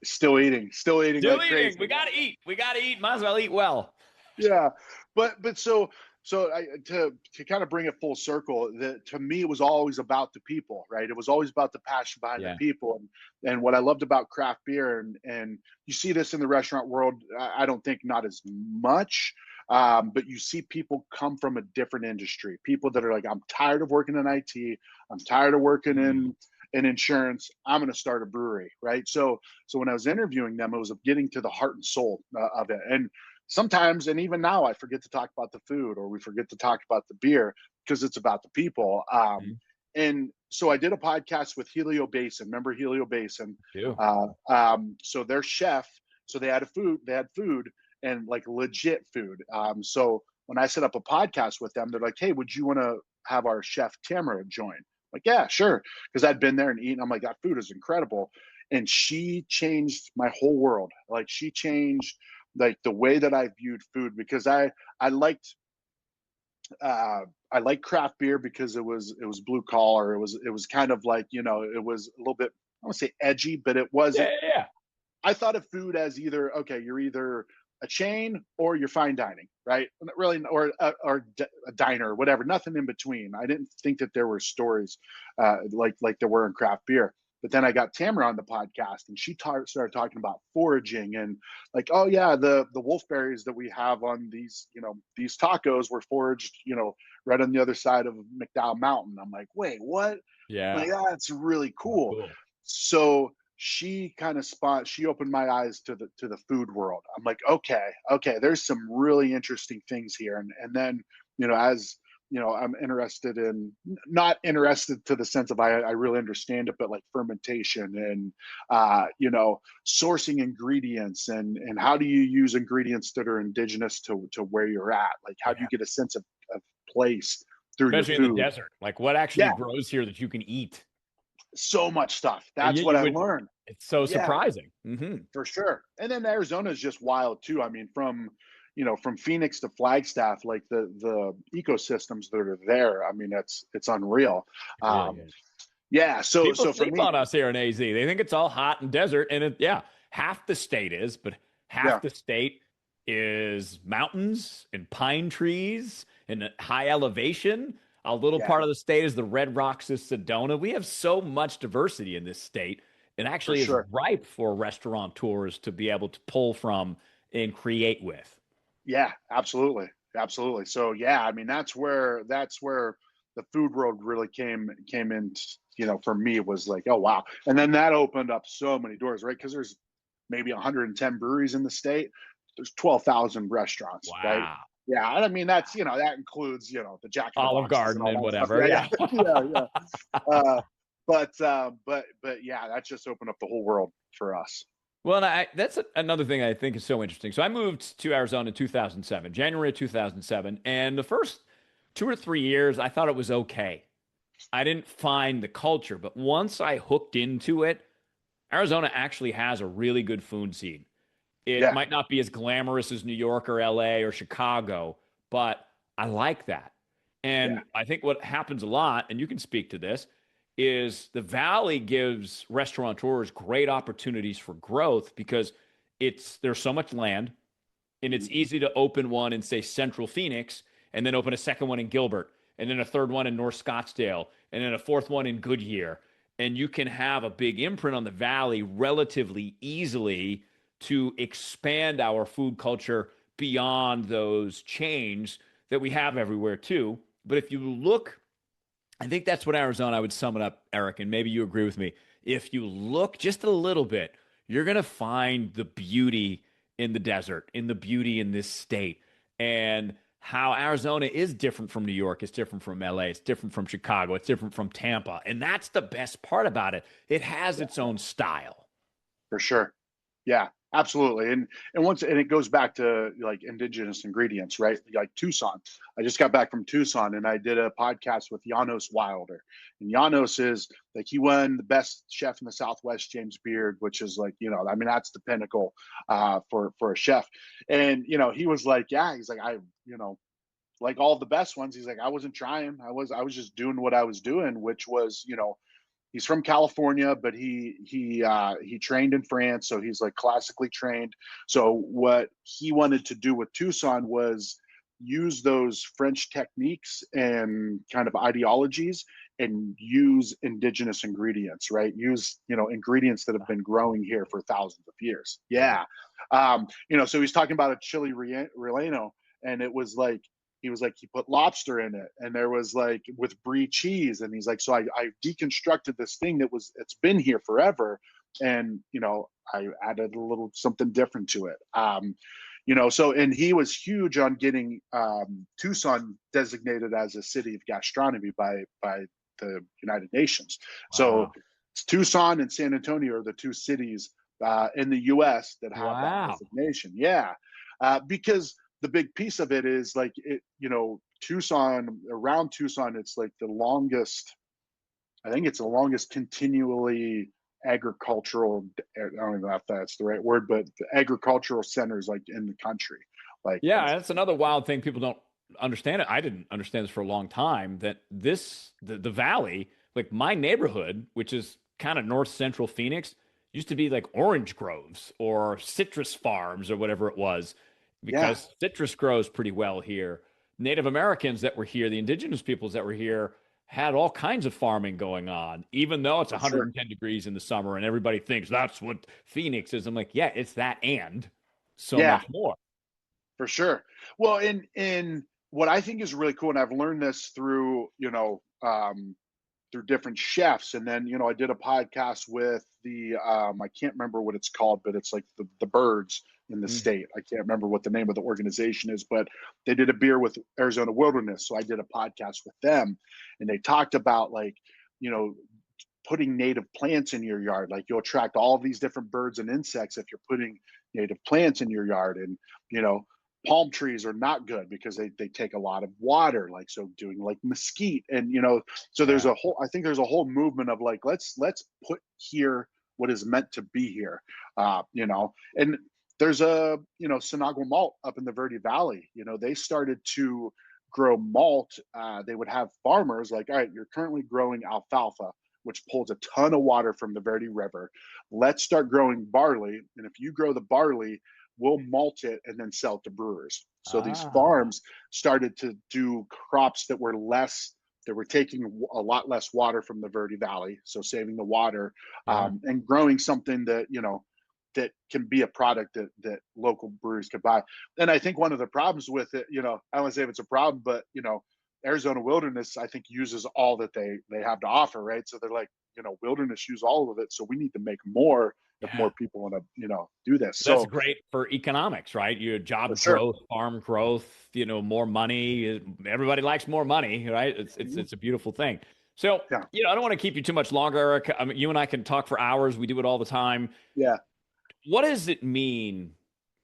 still eating Still like eating. crazy. We got to eat. We got to eat. Might as well eat well. Yeah, but so to kind of bring it full circle, that to me it was always about the people, right? It was always about the passion behind the Yeah. people, and what I loved about craft beer, and you see this in the restaurant world. I don't think not as much, but you see people come from a different industry. People that are like, I'm tired of working in IT. I'm tired of working Mm, in insurance. I'm going to start a brewery, right? So when I was interviewing them, it was getting to the heart and soul of it, and sometimes, and even now, I forget to talk about the food or we forget to talk about the beer because it's about the people. mm, And so I did a podcast with Helio Basin. Remember Helio Basin? do. So their chef, so they had food and like legit food. So when I set up a podcast with them, they're like, hey, would you want to have our chef Tamara join? Like, yeah, sure. Because I'd been there and eaten. I'm like, that food is incredible. And she changed my whole world. Like, she changed like the way that I viewed food, because I liked I liked craft beer because it was blue collar. It was kind of like, it was a little bit, I don't want to say edgy, but it Yeah, wasn't. yeah, I thought of food as either, okay, you're either a chain or you're fine dining, right? Really, or a diner, whatever. Nothing in between. I didn't think that there were stories like there were in craft beer. But then I got Tamara on the podcast, and she started talking about foraging and like, oh yeah, the wolfberries that we have on these tacos were foraged, right on the other side of McDowell Mountain. I'm like, wait, what? I'm yeah. like, that's really Oh, cool. cool. So she opened my eyes to the food world. I'm like, okay, there's some really interesting things here. And then, as I'm interested in, not interested to the sense of I really understand it, but like fermentation and sourcing ingredients and how do you use ingredients that are indigenous to where you're at? Like how do you Yeah. get a sense of place through your Especially in the food? desert. Like what actually Yeah, grows here that you can eat? so much stuff. And That's yet what you I would, learned. it's so Yeah, surprising. Hmm. for sure. And then Arizona is just wild too. I mean, from Phoenix to Flagstaff, like the ecosystems that are there. I mean, it's unreal. It really Um, is. yeah. So People so for sleep me, on us here in AZ. They think it's all hot and desert, and yeah, half the state is, but half yeah, the state is mountains and pine trees and high elevation. A little yeah, part of the state is the Red Rocks of Sedona. We have so much diversity in this state. It for actually is sure. ripe for restaurateurs to be able to pull from and create with. Yeah, absolutely, absolutely. So yeah, I mean that's where the food world really came in. For me, it was like, oh wow, and then that opened up so many doors, right? Because there's maybe 110 breweries in the state. There's 12,000 restaurants, right? Wow. Yeah, and I mean that includes the Jack in the Olive Boxes and Garden all and that stuff. whatever. Yeah, yeah, Yeah. yeah, yeah. Uh, but yeah, that just opened up the whole world for us. Well, and that's another thing I think is so interesting. So I moved to Arizona in 2007, January of 2007, and the first 2 or 3 years, I thought it was okay. I didn't find the culture, but once I hooked into it, Arizona actually has a really good food scene. It Yeah, might not be as glamorous as New York or LA or Chicago, but I like that. yeah, And I think what happens a lot, and you can speak to this, is the Valley gives restaurateurs great opportunities for growth because there's so much land and it's mhm, easy to open one in say Central Phoenix and then open a second one in Gilbert and then a third one in North Scottsdale and then a fourth one in Goodyear. And you can have a big imprint on the Valley relatively easily to expand our food culture beyond those chains that we have everywhere too. But if you look, I think that's what Arizona, I would sum it up, Eric, and maybe you agree with me. If you look just a little bit, you're going to find the beauty in the desert, in the beauty in this state, and how Arizona is different from New York, it's different from LA, it's different from Chicago, it's different from Tampa. And that's the best part about it. It has yeah, its own style. for sure. Yeah, absolutely. And it goes back to like indigenous ingredients, right? Like Tucson. I just got back from Tucson and I did a podcast with Janos Wilder. And Janos is like he won the best chef in the Southwest, James Beard, which is like, I mean, that's the pinnacle for a chef. And he was like, yeah, he's like, like all the best ones, he's like, I wasn't trying. I was just doing what I was doing, which was, he's from California, but he trained in France, so he's like classically trained. So what he wanted to do with Tucson was use those French techniques and kind of ideologies and use indigenous ingredients, right? Use ingredients that have been growing here for thousands of years. Right. Yeah, so he's talking about a chili relleno, and it was like he was like he put lobster in it and there was like with brie cheese and he's like so I deconstructed this thing it's been here forever and I added a little something different to it so and he was huge on getting Tucson designated as a city of gastronomy by the United Nations. So Wow. Tucson and San Antonio are the two cities in the US that have that Wow. designation. Yeah, because the big piece of it is like Tucson, around Tucson, it's like the longest, I think it's the longest continually agricultural, I don't even know if that's the right word, but the agricultural centers like in the country. Like Yeah, that's another wild thing people don't understand it. I didn't understand this for a long time that the valley, like my neighborhood, which is kind of north central Phoenix, used to be like orange groves or citrus farms or whatever it was yeah, because citrus grows pretty well here. Native Americans that were here, the indigenous peoples that were here had all kinds of farming going on, even though it's for sure. 110 degrees in the summer and everybody thinks that's what Phoenix is. I'm like, yeah, it's that and so Yeah, much more. for sure. Well, in what I think is really cool, and I've learned this through, through different chefs. And then, I did a podcast with the I can't remember what it's called, but it's like the birds in the Mm. state. I can't remember what the name of the organization is, but they did a beer with Arizona Wilderness. So I did a podcast with them, and they talked about, like, you know, putting native plants in your yard. Like, you'll attract all of these different birds and insects if you're putting native plants in your yard. And, you know, palm trees are not good because they take a lot of water. Like, so doing like mesquite, and, so there's Yeah. a whole, I think there's a whole movement of like, let's put here what is meant to be here. And there's a, Sinagua malt up in the Verde Valley. They started to grow malt. They would have farmers like, all right, you're currently growing alfalfa, which pulls a ton of water from the Verde River. Let's start growing barley. And if you grow the barley, we'll malt it and then sell it to brewers. So these Ah, farms started to do crops that were less, that were taking a lot less water from the Verde Valley, so saving the water, yeah. and growing something that, that can be a product that local breweries could buy. And I think one of the problems with it, I don't want to say if it's a problem, but, Arizona Wilderness, I think, uses all that they have to offer, right? So they're like, Wilderness use all of it, so we need to make more if Yeah. more people want to, do this. That's So great for economics, right? Your for job sure. growth, farm growth, more money. Everybody likes more money, right? It's it's Mhm. it's a beautiful thing. So, Yeah. I don't want to keep you too much longer, Eric. I mean, you and I can talk for hours. We do it all the time. Yeah. What does it mean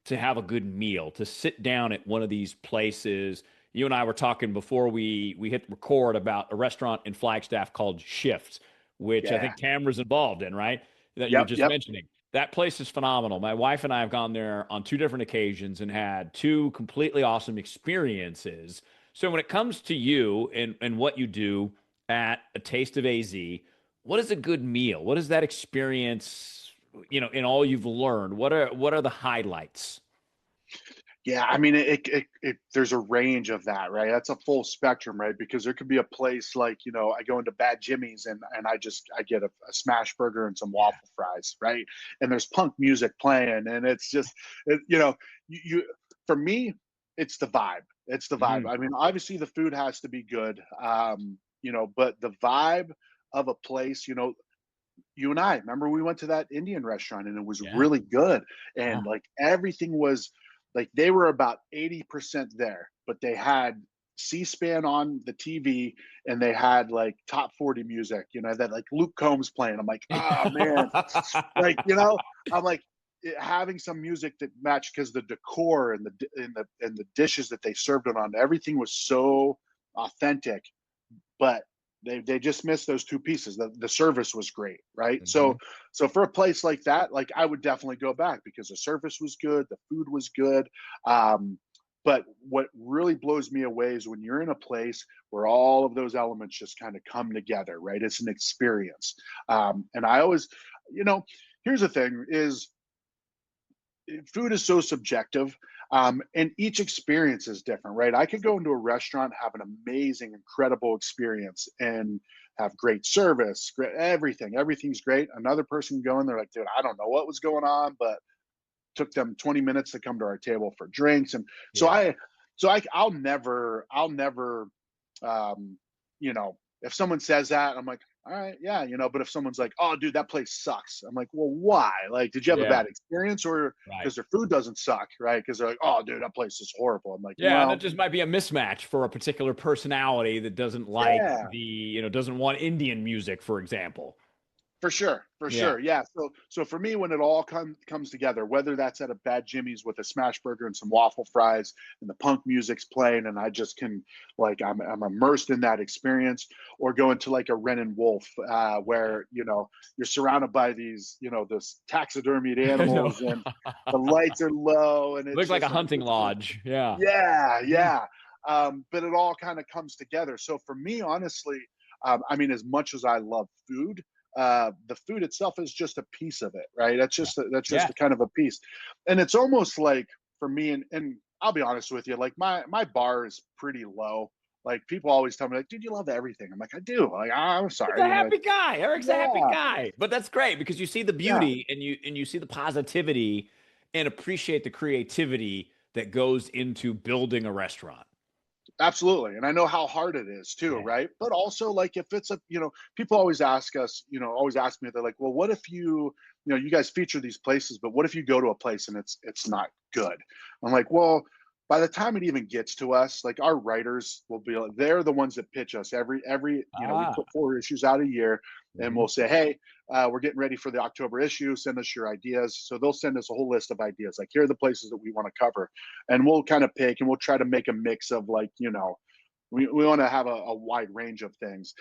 to have a good meal, to sit down at one of these places? You and I were talking before we hit record about a restaurant in Flagstaff called Shifts, which I Yeah. think Tamara's involved in, right? That you were Yep. just Yep. mentioning. That place is phenomenal. My wife and I have gone there on two different occasions and had two completely awesome experiences. So when it comes to you and what you do at A Taste of AZ, what is a good meal? What is that experience, in all you've learned? What are the highlights? Yeah, I mean, there's a range of that, right? That's a full spectrum, right? Because there could be a place like, I go into Bad Jimmy's, and I get a smash burger and some Yeah. waffle fries, right? And there's punk music playing, and it's just, you for me, it's the vibe. It's the vibe. Mhm. I mean, obviously the food has to be good, but the vibe of a place, you and I remember we went to that Indian restaurant, and it was Yeah. really good. Yeah. And like everything was like, they were about 80% there, but they had C-SPAN on the TV, and they had like top 40 music, that like Luke Combs playing. I'm like, oh man, like, I'm like, having some music that matched, because the decor and the dishes that they served it on, everything was so authentic. But they just missed those two pieces. The service was great, right? Mhm. So for a place like that, like, I would definitely go back because the service was good, the food was good. um, but what really blows me away is when you're in a place where all of those elements just kind of come together, right? It's an experience. And I always, you know here's the thing is, food is so subjective, and each experience is different, right? I could go into a restaurant, have an amazing, incredible experience, and have great service, great everything's great. Another person go in, they're like, dude, I don't know what was going on, but took them 20 minutes to come to our table for drinks. And so Yeah. I'll never, um, if someone says that, I'm like, all right, yeah, but if someone's like, oh, dude, that place sucks, I'm like, well, why? Like, did you have a Yeah. bad experience, or Right. because their food doesn't suck, right? Because they're like, oh, dude, that place is horrible. I'm like, Yeah, and that well, just might be a mismatch for a particular personality that doesn't like yeah. doesn't want Indian music, for example. For sure, for Yeah. sure. Yeah. So for me, when it all comes together, whether that's at a Bad Jimmy's with a smash burger and some waffle fries, and the punk music's playing, and I just can, like, I'm immersed in that experience, or going to like a Ren and Wolf, Yeah. where, you're surrounded by these, this taxidermied I know. animals, and the lights are low, and it's Looks like a just like hunting this is, lodge. Yeah. yeah, Mhm. yeah. But it all kind of comes together. So for me, honestly, I mean, as much as I love food, the food itself is just a piece of it, right? Yeah. That's just Yeah. a kind of a piece, and it's almost like, for me, and I'll be honest with you, like, my bar is pretty low. Like, people always tell me, like, dude, you love everything. I'm like, I do. Like, I'm He's a sorry, like, happy guy. Eric's a happy yeah, guy. But that's great because you see the yeah. beauty and you see the positivity and appreciate the creativity that goes into building a restaurant. Absolutely. And I know how hard it is too, Yeah. right? But also like if it's a, people always ask us, always ask me, they're like, well, what if you guys feature these places, but what if you go to a place and it's not good? I'm like, well, by the time it even gets to us, like our writers will be like, they're the ones that pitch us every, we Ah. put 4 issues out a year and Mhm. we'll say, hey, we're getting ready for the October issue. Send us your ideas. So they'll send us a whole list of ideas. Like, here are the places that we want to cover. And we'll kind of pick and we'll try to make a mix of like, we want to have a wide range of things.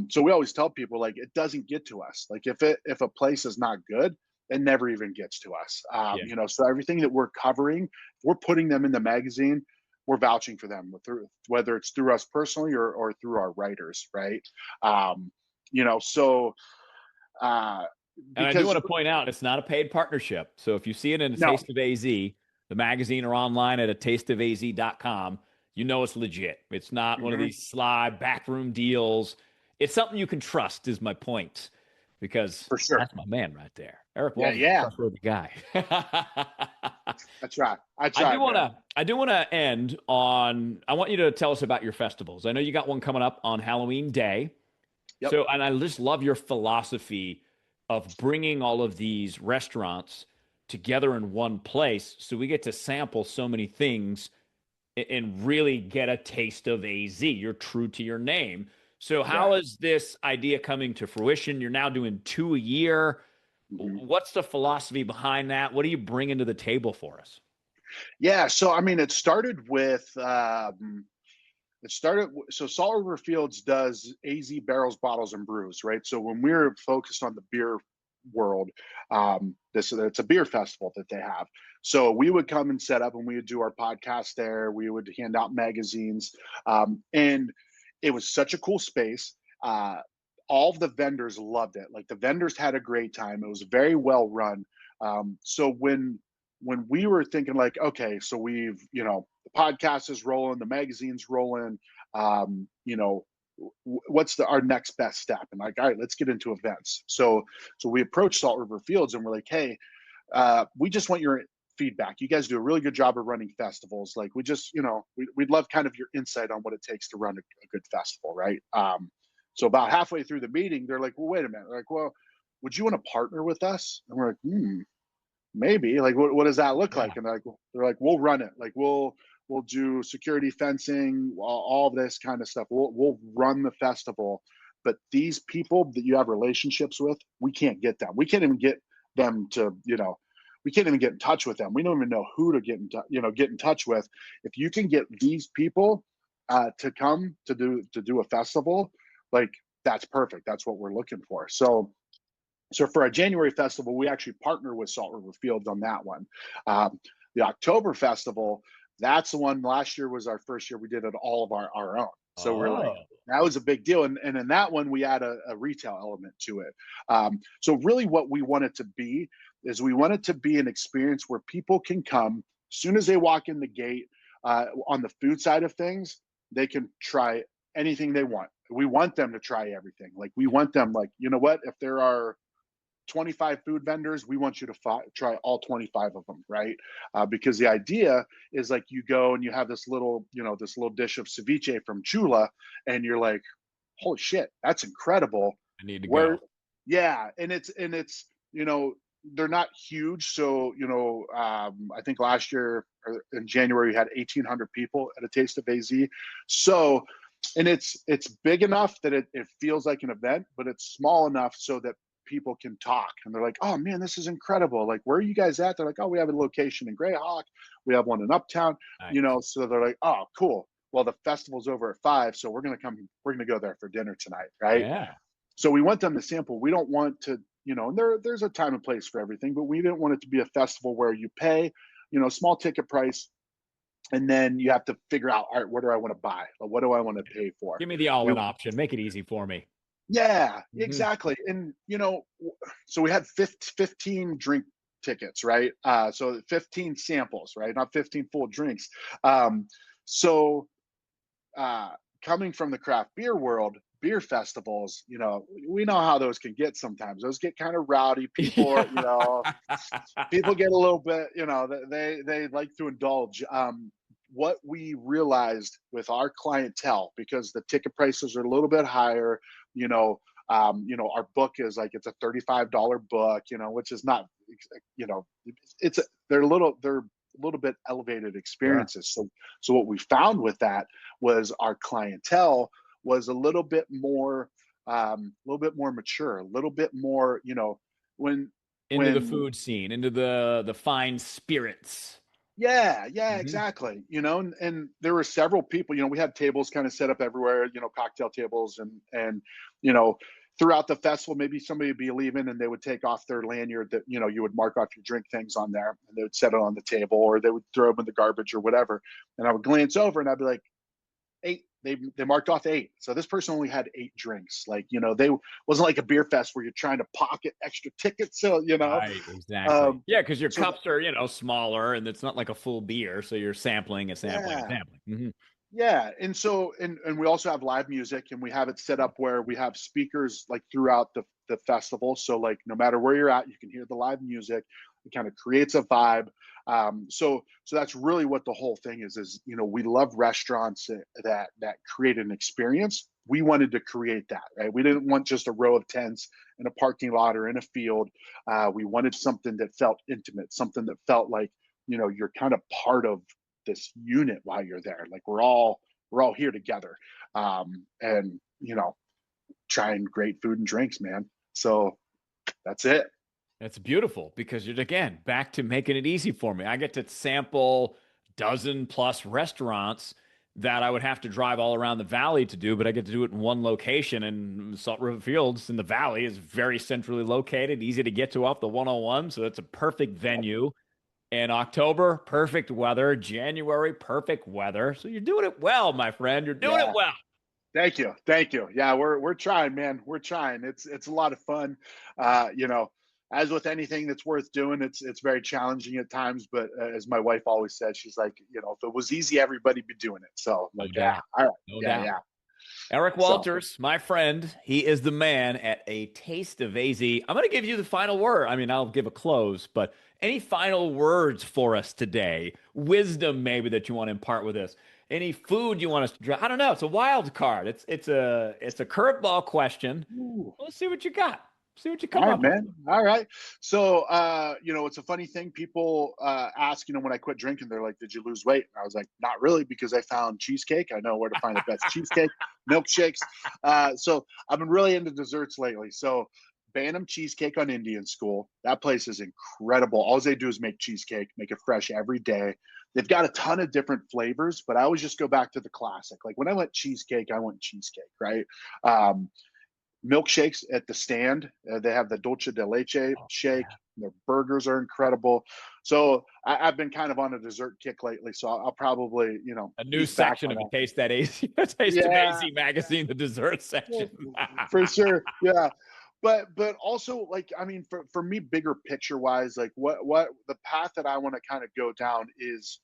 So we always tell people like it doesn't get to us. Like if a place is not good, it never even gets to us. Yeah. So everything that we're covering, if we're putting them in the magazine, we're vouching for them through whether it's through us personally or through our writers, right? Um, so uh, And I do because want to point out it's not a paid partnership. So if you see it in a no, Taste of AZ, the magazine, or online at a tasteofaz.com, you know it's legit. It's not one of mhm, these sly backroom deals. It's something you can trust, is my point, because for sure, that's my man right there. Eric yeah, Walters is a yeah, trustworthy guy. I tried, man. I do want to end on. I want you to tell us about your festivals. I know you got one coming up on Halloween Day. Yep. So, and I just love your philosophy of bringing all of these restaurants together in one place so we get to sample so many things and really get a taste of AZ. You're true to your name. So, Yeah. how is this idea coming to fruition? You're now doing two a year. Mhm. What's the philosophy behind that? What are you bringing to the table for us? Yeah, so I mean, so Salt River Fields does AZ barrels, bottles, and brews, right? So when we're focused on the beer world, this it's a beer festival that they have. So we would come and set up, and we would do our podcast there. We would hand out magazines, and it was such a cool space. All of the vendors loved it. Like the vendors had a great time. It was very well run. So when we were thinking like, okay, so we've the podcast is rolling, the magazine's rolling, what's our next best step? And like, all right, let's get into events. So we approached Salt River Fields and we're like, hey, we just want your feedback. You guys do a really good job of running festivals. Like we just, we'd love kind of your insight on what it takes to run a good festival, right? So about halfway through the meeting, they're like, well, wait a minute. They're like, well, would you want to partner with us? And we're like, maybe. Like what does that look Yeah. like? And they're like, we'll run it. Like we'll do security fencing, all of this kind of stuff. We'll run the festival. But these people that you have relationships with, we can't get them. We can't even get them to, we can't even get in touch with them. We don't even know who to get in touch with. If you can get these people to come to do a festival, like that's perfect. That's what we're looking for. So for our January festival, we actually partner with Salt River Fields on that one. The October festival, that's the one. Last year was our first year. We did it all of our own. So we're like, Oh, that was a big deal. And in that one, we add a retail element to it. So really, what we want it to be is we want it to be an experience where people can come as soon as they walk in the gate. On the food side of things, they can try anything they want. We want them to try everything. Like we want them, like, you know what? If there are 25 food vendors, we want you to try all 25 of them, right? Because the idea is like you go and you have this little dish of ceviche from Chula, and you're like, holy shit, that's incredible. I need to Where, go. yeah, and it's they're not huge, so I think last year or in January we had 1,800 people at a Taste of AZ, so. And it's big enough that it feels like an event, but it's small enough so that people can talk and they're like, oh man, this is incredible. Like, where are you guys at? They're like, oh, we have a location in Greyhawk. We have one in Uptown, Nice. so they're like, oh, cool. Well, the festival's over at 5. So we're going to go there for dinner tonight. Right. Yeah. So we want them to sample. We don't want to, and there's a time and place for everything, but we didn't want it to be a festival where you pay, small ticket price. And then you have to figure out, all right, what do I want to buy? Or what do I want to pay for? Give me the We all-in option. Make it easy for me. Yeah, Mhm. exactly. And so we had 15 drink tickets, right? So 15 samples, right? Not 15 full drinks. Um, so uh, coming from the craft beer world, beer festivals, we know how those can get sometimes. Those get kind of rowdy. Yeah. People get a little bit, they like to indulge. what we realized with our clientele, because the ticket prices are a little bit higher, you know, our book is like, it's a $35 book, which is not, you know, it's they're a little bit elevated Sure. experiences. So what we found with that was our clientele was a little bit more mature, a little bit more, when Into the when food scene, into the fine spirits. yeah, Mhm. exactly. And there were several people, we had tables kind of set up everywhere, cocktail tables and you know, throughout the festival, maybe somebody would be leaving and they would take off their lanyard that, you would mark off your drink things on there and they would set it on the table or they would throw them in the garbage or whatever. And I would glance over and I'd be like, eight. They marked off eight. So this person only had eight drinks. Like, they wasn't like a beer fest where you're trying to pocket extra tickets. So, Right, exactly. um, Yeah, because your so cups are, smaller and it's not like a full beer, so you're sampling and sampling and yeah, sampling. Mhm. yeah. And so, and we also have live music and we have it set up where we have speakers like throughout the festival. So like, no matter where you're at, you can hear the live music. It kind of creates a vibe. So that's really what the whole thing is, we love restaurants that create an experience. We wanted to create that, right? We didn't want just a row of tents in a parking lot or in a field. We wanted something that felt intimate, something that felt like, you're kind of part of this unit while you're there. Like we're all here together, and trying great food and drinks, man. So that's it. That's beautiful because you're again back to making it easy for me. I get to sample dozen plus restaurants that I would have to drive all around the valley to do, but I get to do it in one location. And Salt River Fields in the valley is very centrally located, easy to get to off the 101. So it's a perfect Yep. venue. In October, perfect weather. January, perfect weather. So you're doing it well, my friend. You're doing it Yeah. well. Thank you. Yeah, we're trying, man. We're trying. It's a lot of fun. Uh, you know, as with anything that's worth doing, it's very challenging at times. But as my wife always said, she's like, if it was easy, everybody'd be doing it. So I'm No like, yeah, doubt. all right, No yeah, doubt. yeah. Eric So Walters, my friend, he is the man at A Taste of AZ. I'm going to give you the final word. I mean, I'll give a close, but any final words for us today? Wisdom, maybe, that you want to impart with us? Any food you want us to try? I don't know. It's a wild card. It's a curveball question. ooh, Let's see what you got. See what you all come right, up with. man. All right. So, it's a funny thing. People ask, when I quit drinking, they're like, "Did you lose weight?" And I was like, "Not really, because I found cheesecake. I know where to find the best cheesecake, milkshakes." So I've been really into desserts lately. So Bantam Cheesecake on Indian School. That place is incredible. All they do is make cheesecake, make it fresh every day. They've got a ton of different flavors, but I always just go back to the classic. Like when I went cheesecake, I went cheesecake, right? Um, Milkshakes at the stand. They have the dulce de leche Oh, shake. yeah. Their burgers are incredible. So I've been kind of on a dessert kick lately. So I'll probably, A new ease back section on of a that. Taste That AZ, Taste of Yeah, AZ magazine, the dessert yeah, section. for sure. Yeah. But also, like, I mean, for me, bigger picture wise, like what the path that I want to kind of go down is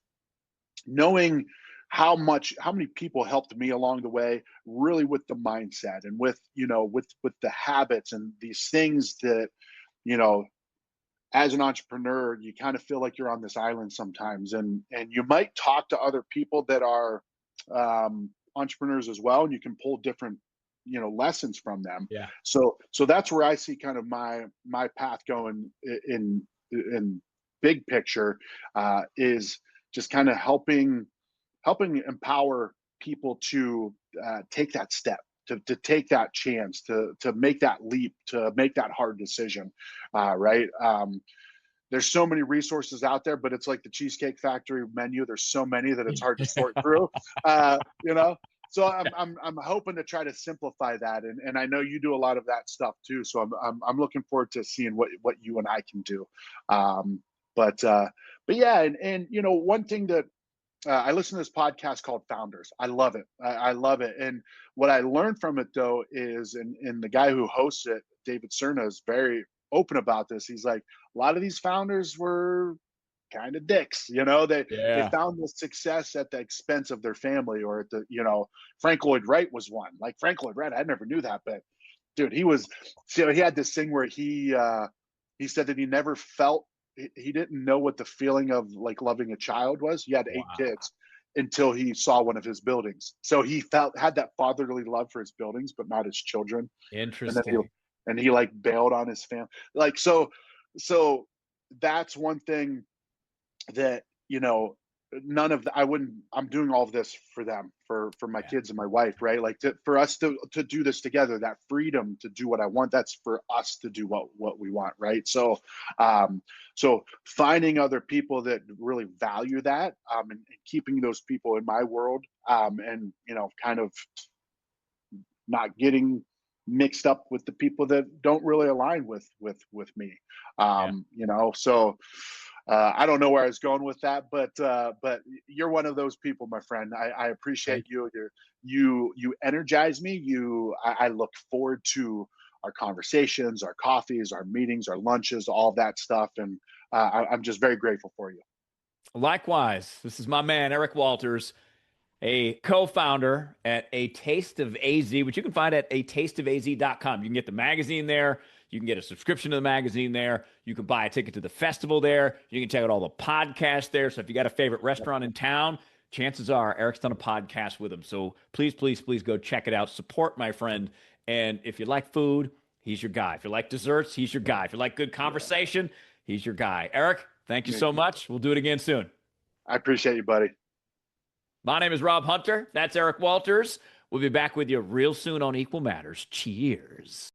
knowing how many people helped me along the way, really, with the mindset and with, with the habits and these things that, you know as an entrepreneur, you kind of feel like you're on this island sometimes, and you might talk to other people that are entrepreneurs as well, and you can pull different, lessons from them. Yeah. So that's where I see kind of my path going in big picture, is just kind of helping empower people to take that step, to take that chance, to make that leap, to make that hard decision, right? There's so many resources out there, but it's like the Cheesecake Factory menu. There's so many that it's hard to sort through, uh, you know. So I'm hoping to try to simplify that, and I know you do a lot of that stuff too. So I'm looking forward to seeing what you and I can do. Um, but yeah, and one thing that I listen to this podcast called Founders. I love it. I love it. And what I learned from it though is, and the guy who hosts it, David Cerna, is very open about this. He's like, a lot of these founders were kind of dicks. They Yeah. found the success at the expense of their family, or at the, Frank Lloyd Wright was one. Like Frank Lloyd Wright, I never knew that, but dude, he had this thing where he said that he never felt, he didn't know what the feeling of like loving a child was. He had eight Wow. kids, until he saw one of his buildings. So he had that fatherly love for his buildings, but not his children. And then Interesting. he like bailed on his family. Like so that's one thing that, none of the, I wouldn't, I'm doing all of this for them, for my Yeah. kids and my wife, right? Like for us to do this together, that freedom to do what I want, that's for us to do what we want, right? So um so finding other people that really value that, and keeping those people in my world, and kind of not getting mixed up with the people that don't really align with me. Yeah. So I don't know where I was going with that, but you're one of those people, my friend. I appreciate Thank you. you. You energize me. I look forward to our conversations, our coffees, our meetings, our lunches, all that stuff, and I'm just very grateful for you. Likewise, this is my man, Eric Walters, a co-founder at A Taste of AZ, which you can find at atasteofaz.com. You can get the magazine there. You can get a subscription to the magazine there. You can buy a ticket to the festival there. You can check out all the podcasts there. So if you got a favorite restaurant in town, chances are Eric's done a podcast with him. So please, please, please go check it out. Support my friend. And if you like food, he's your guy. If you like desserts, he's your guy. If you like good conversation, he's your guy. Eric, thank you so much. We'll do it again soon. I appreciate you, buddy. My name is Rob Hunter. That's Eric Walters. We'll be back with you real soon on Equal Matters. Cheers.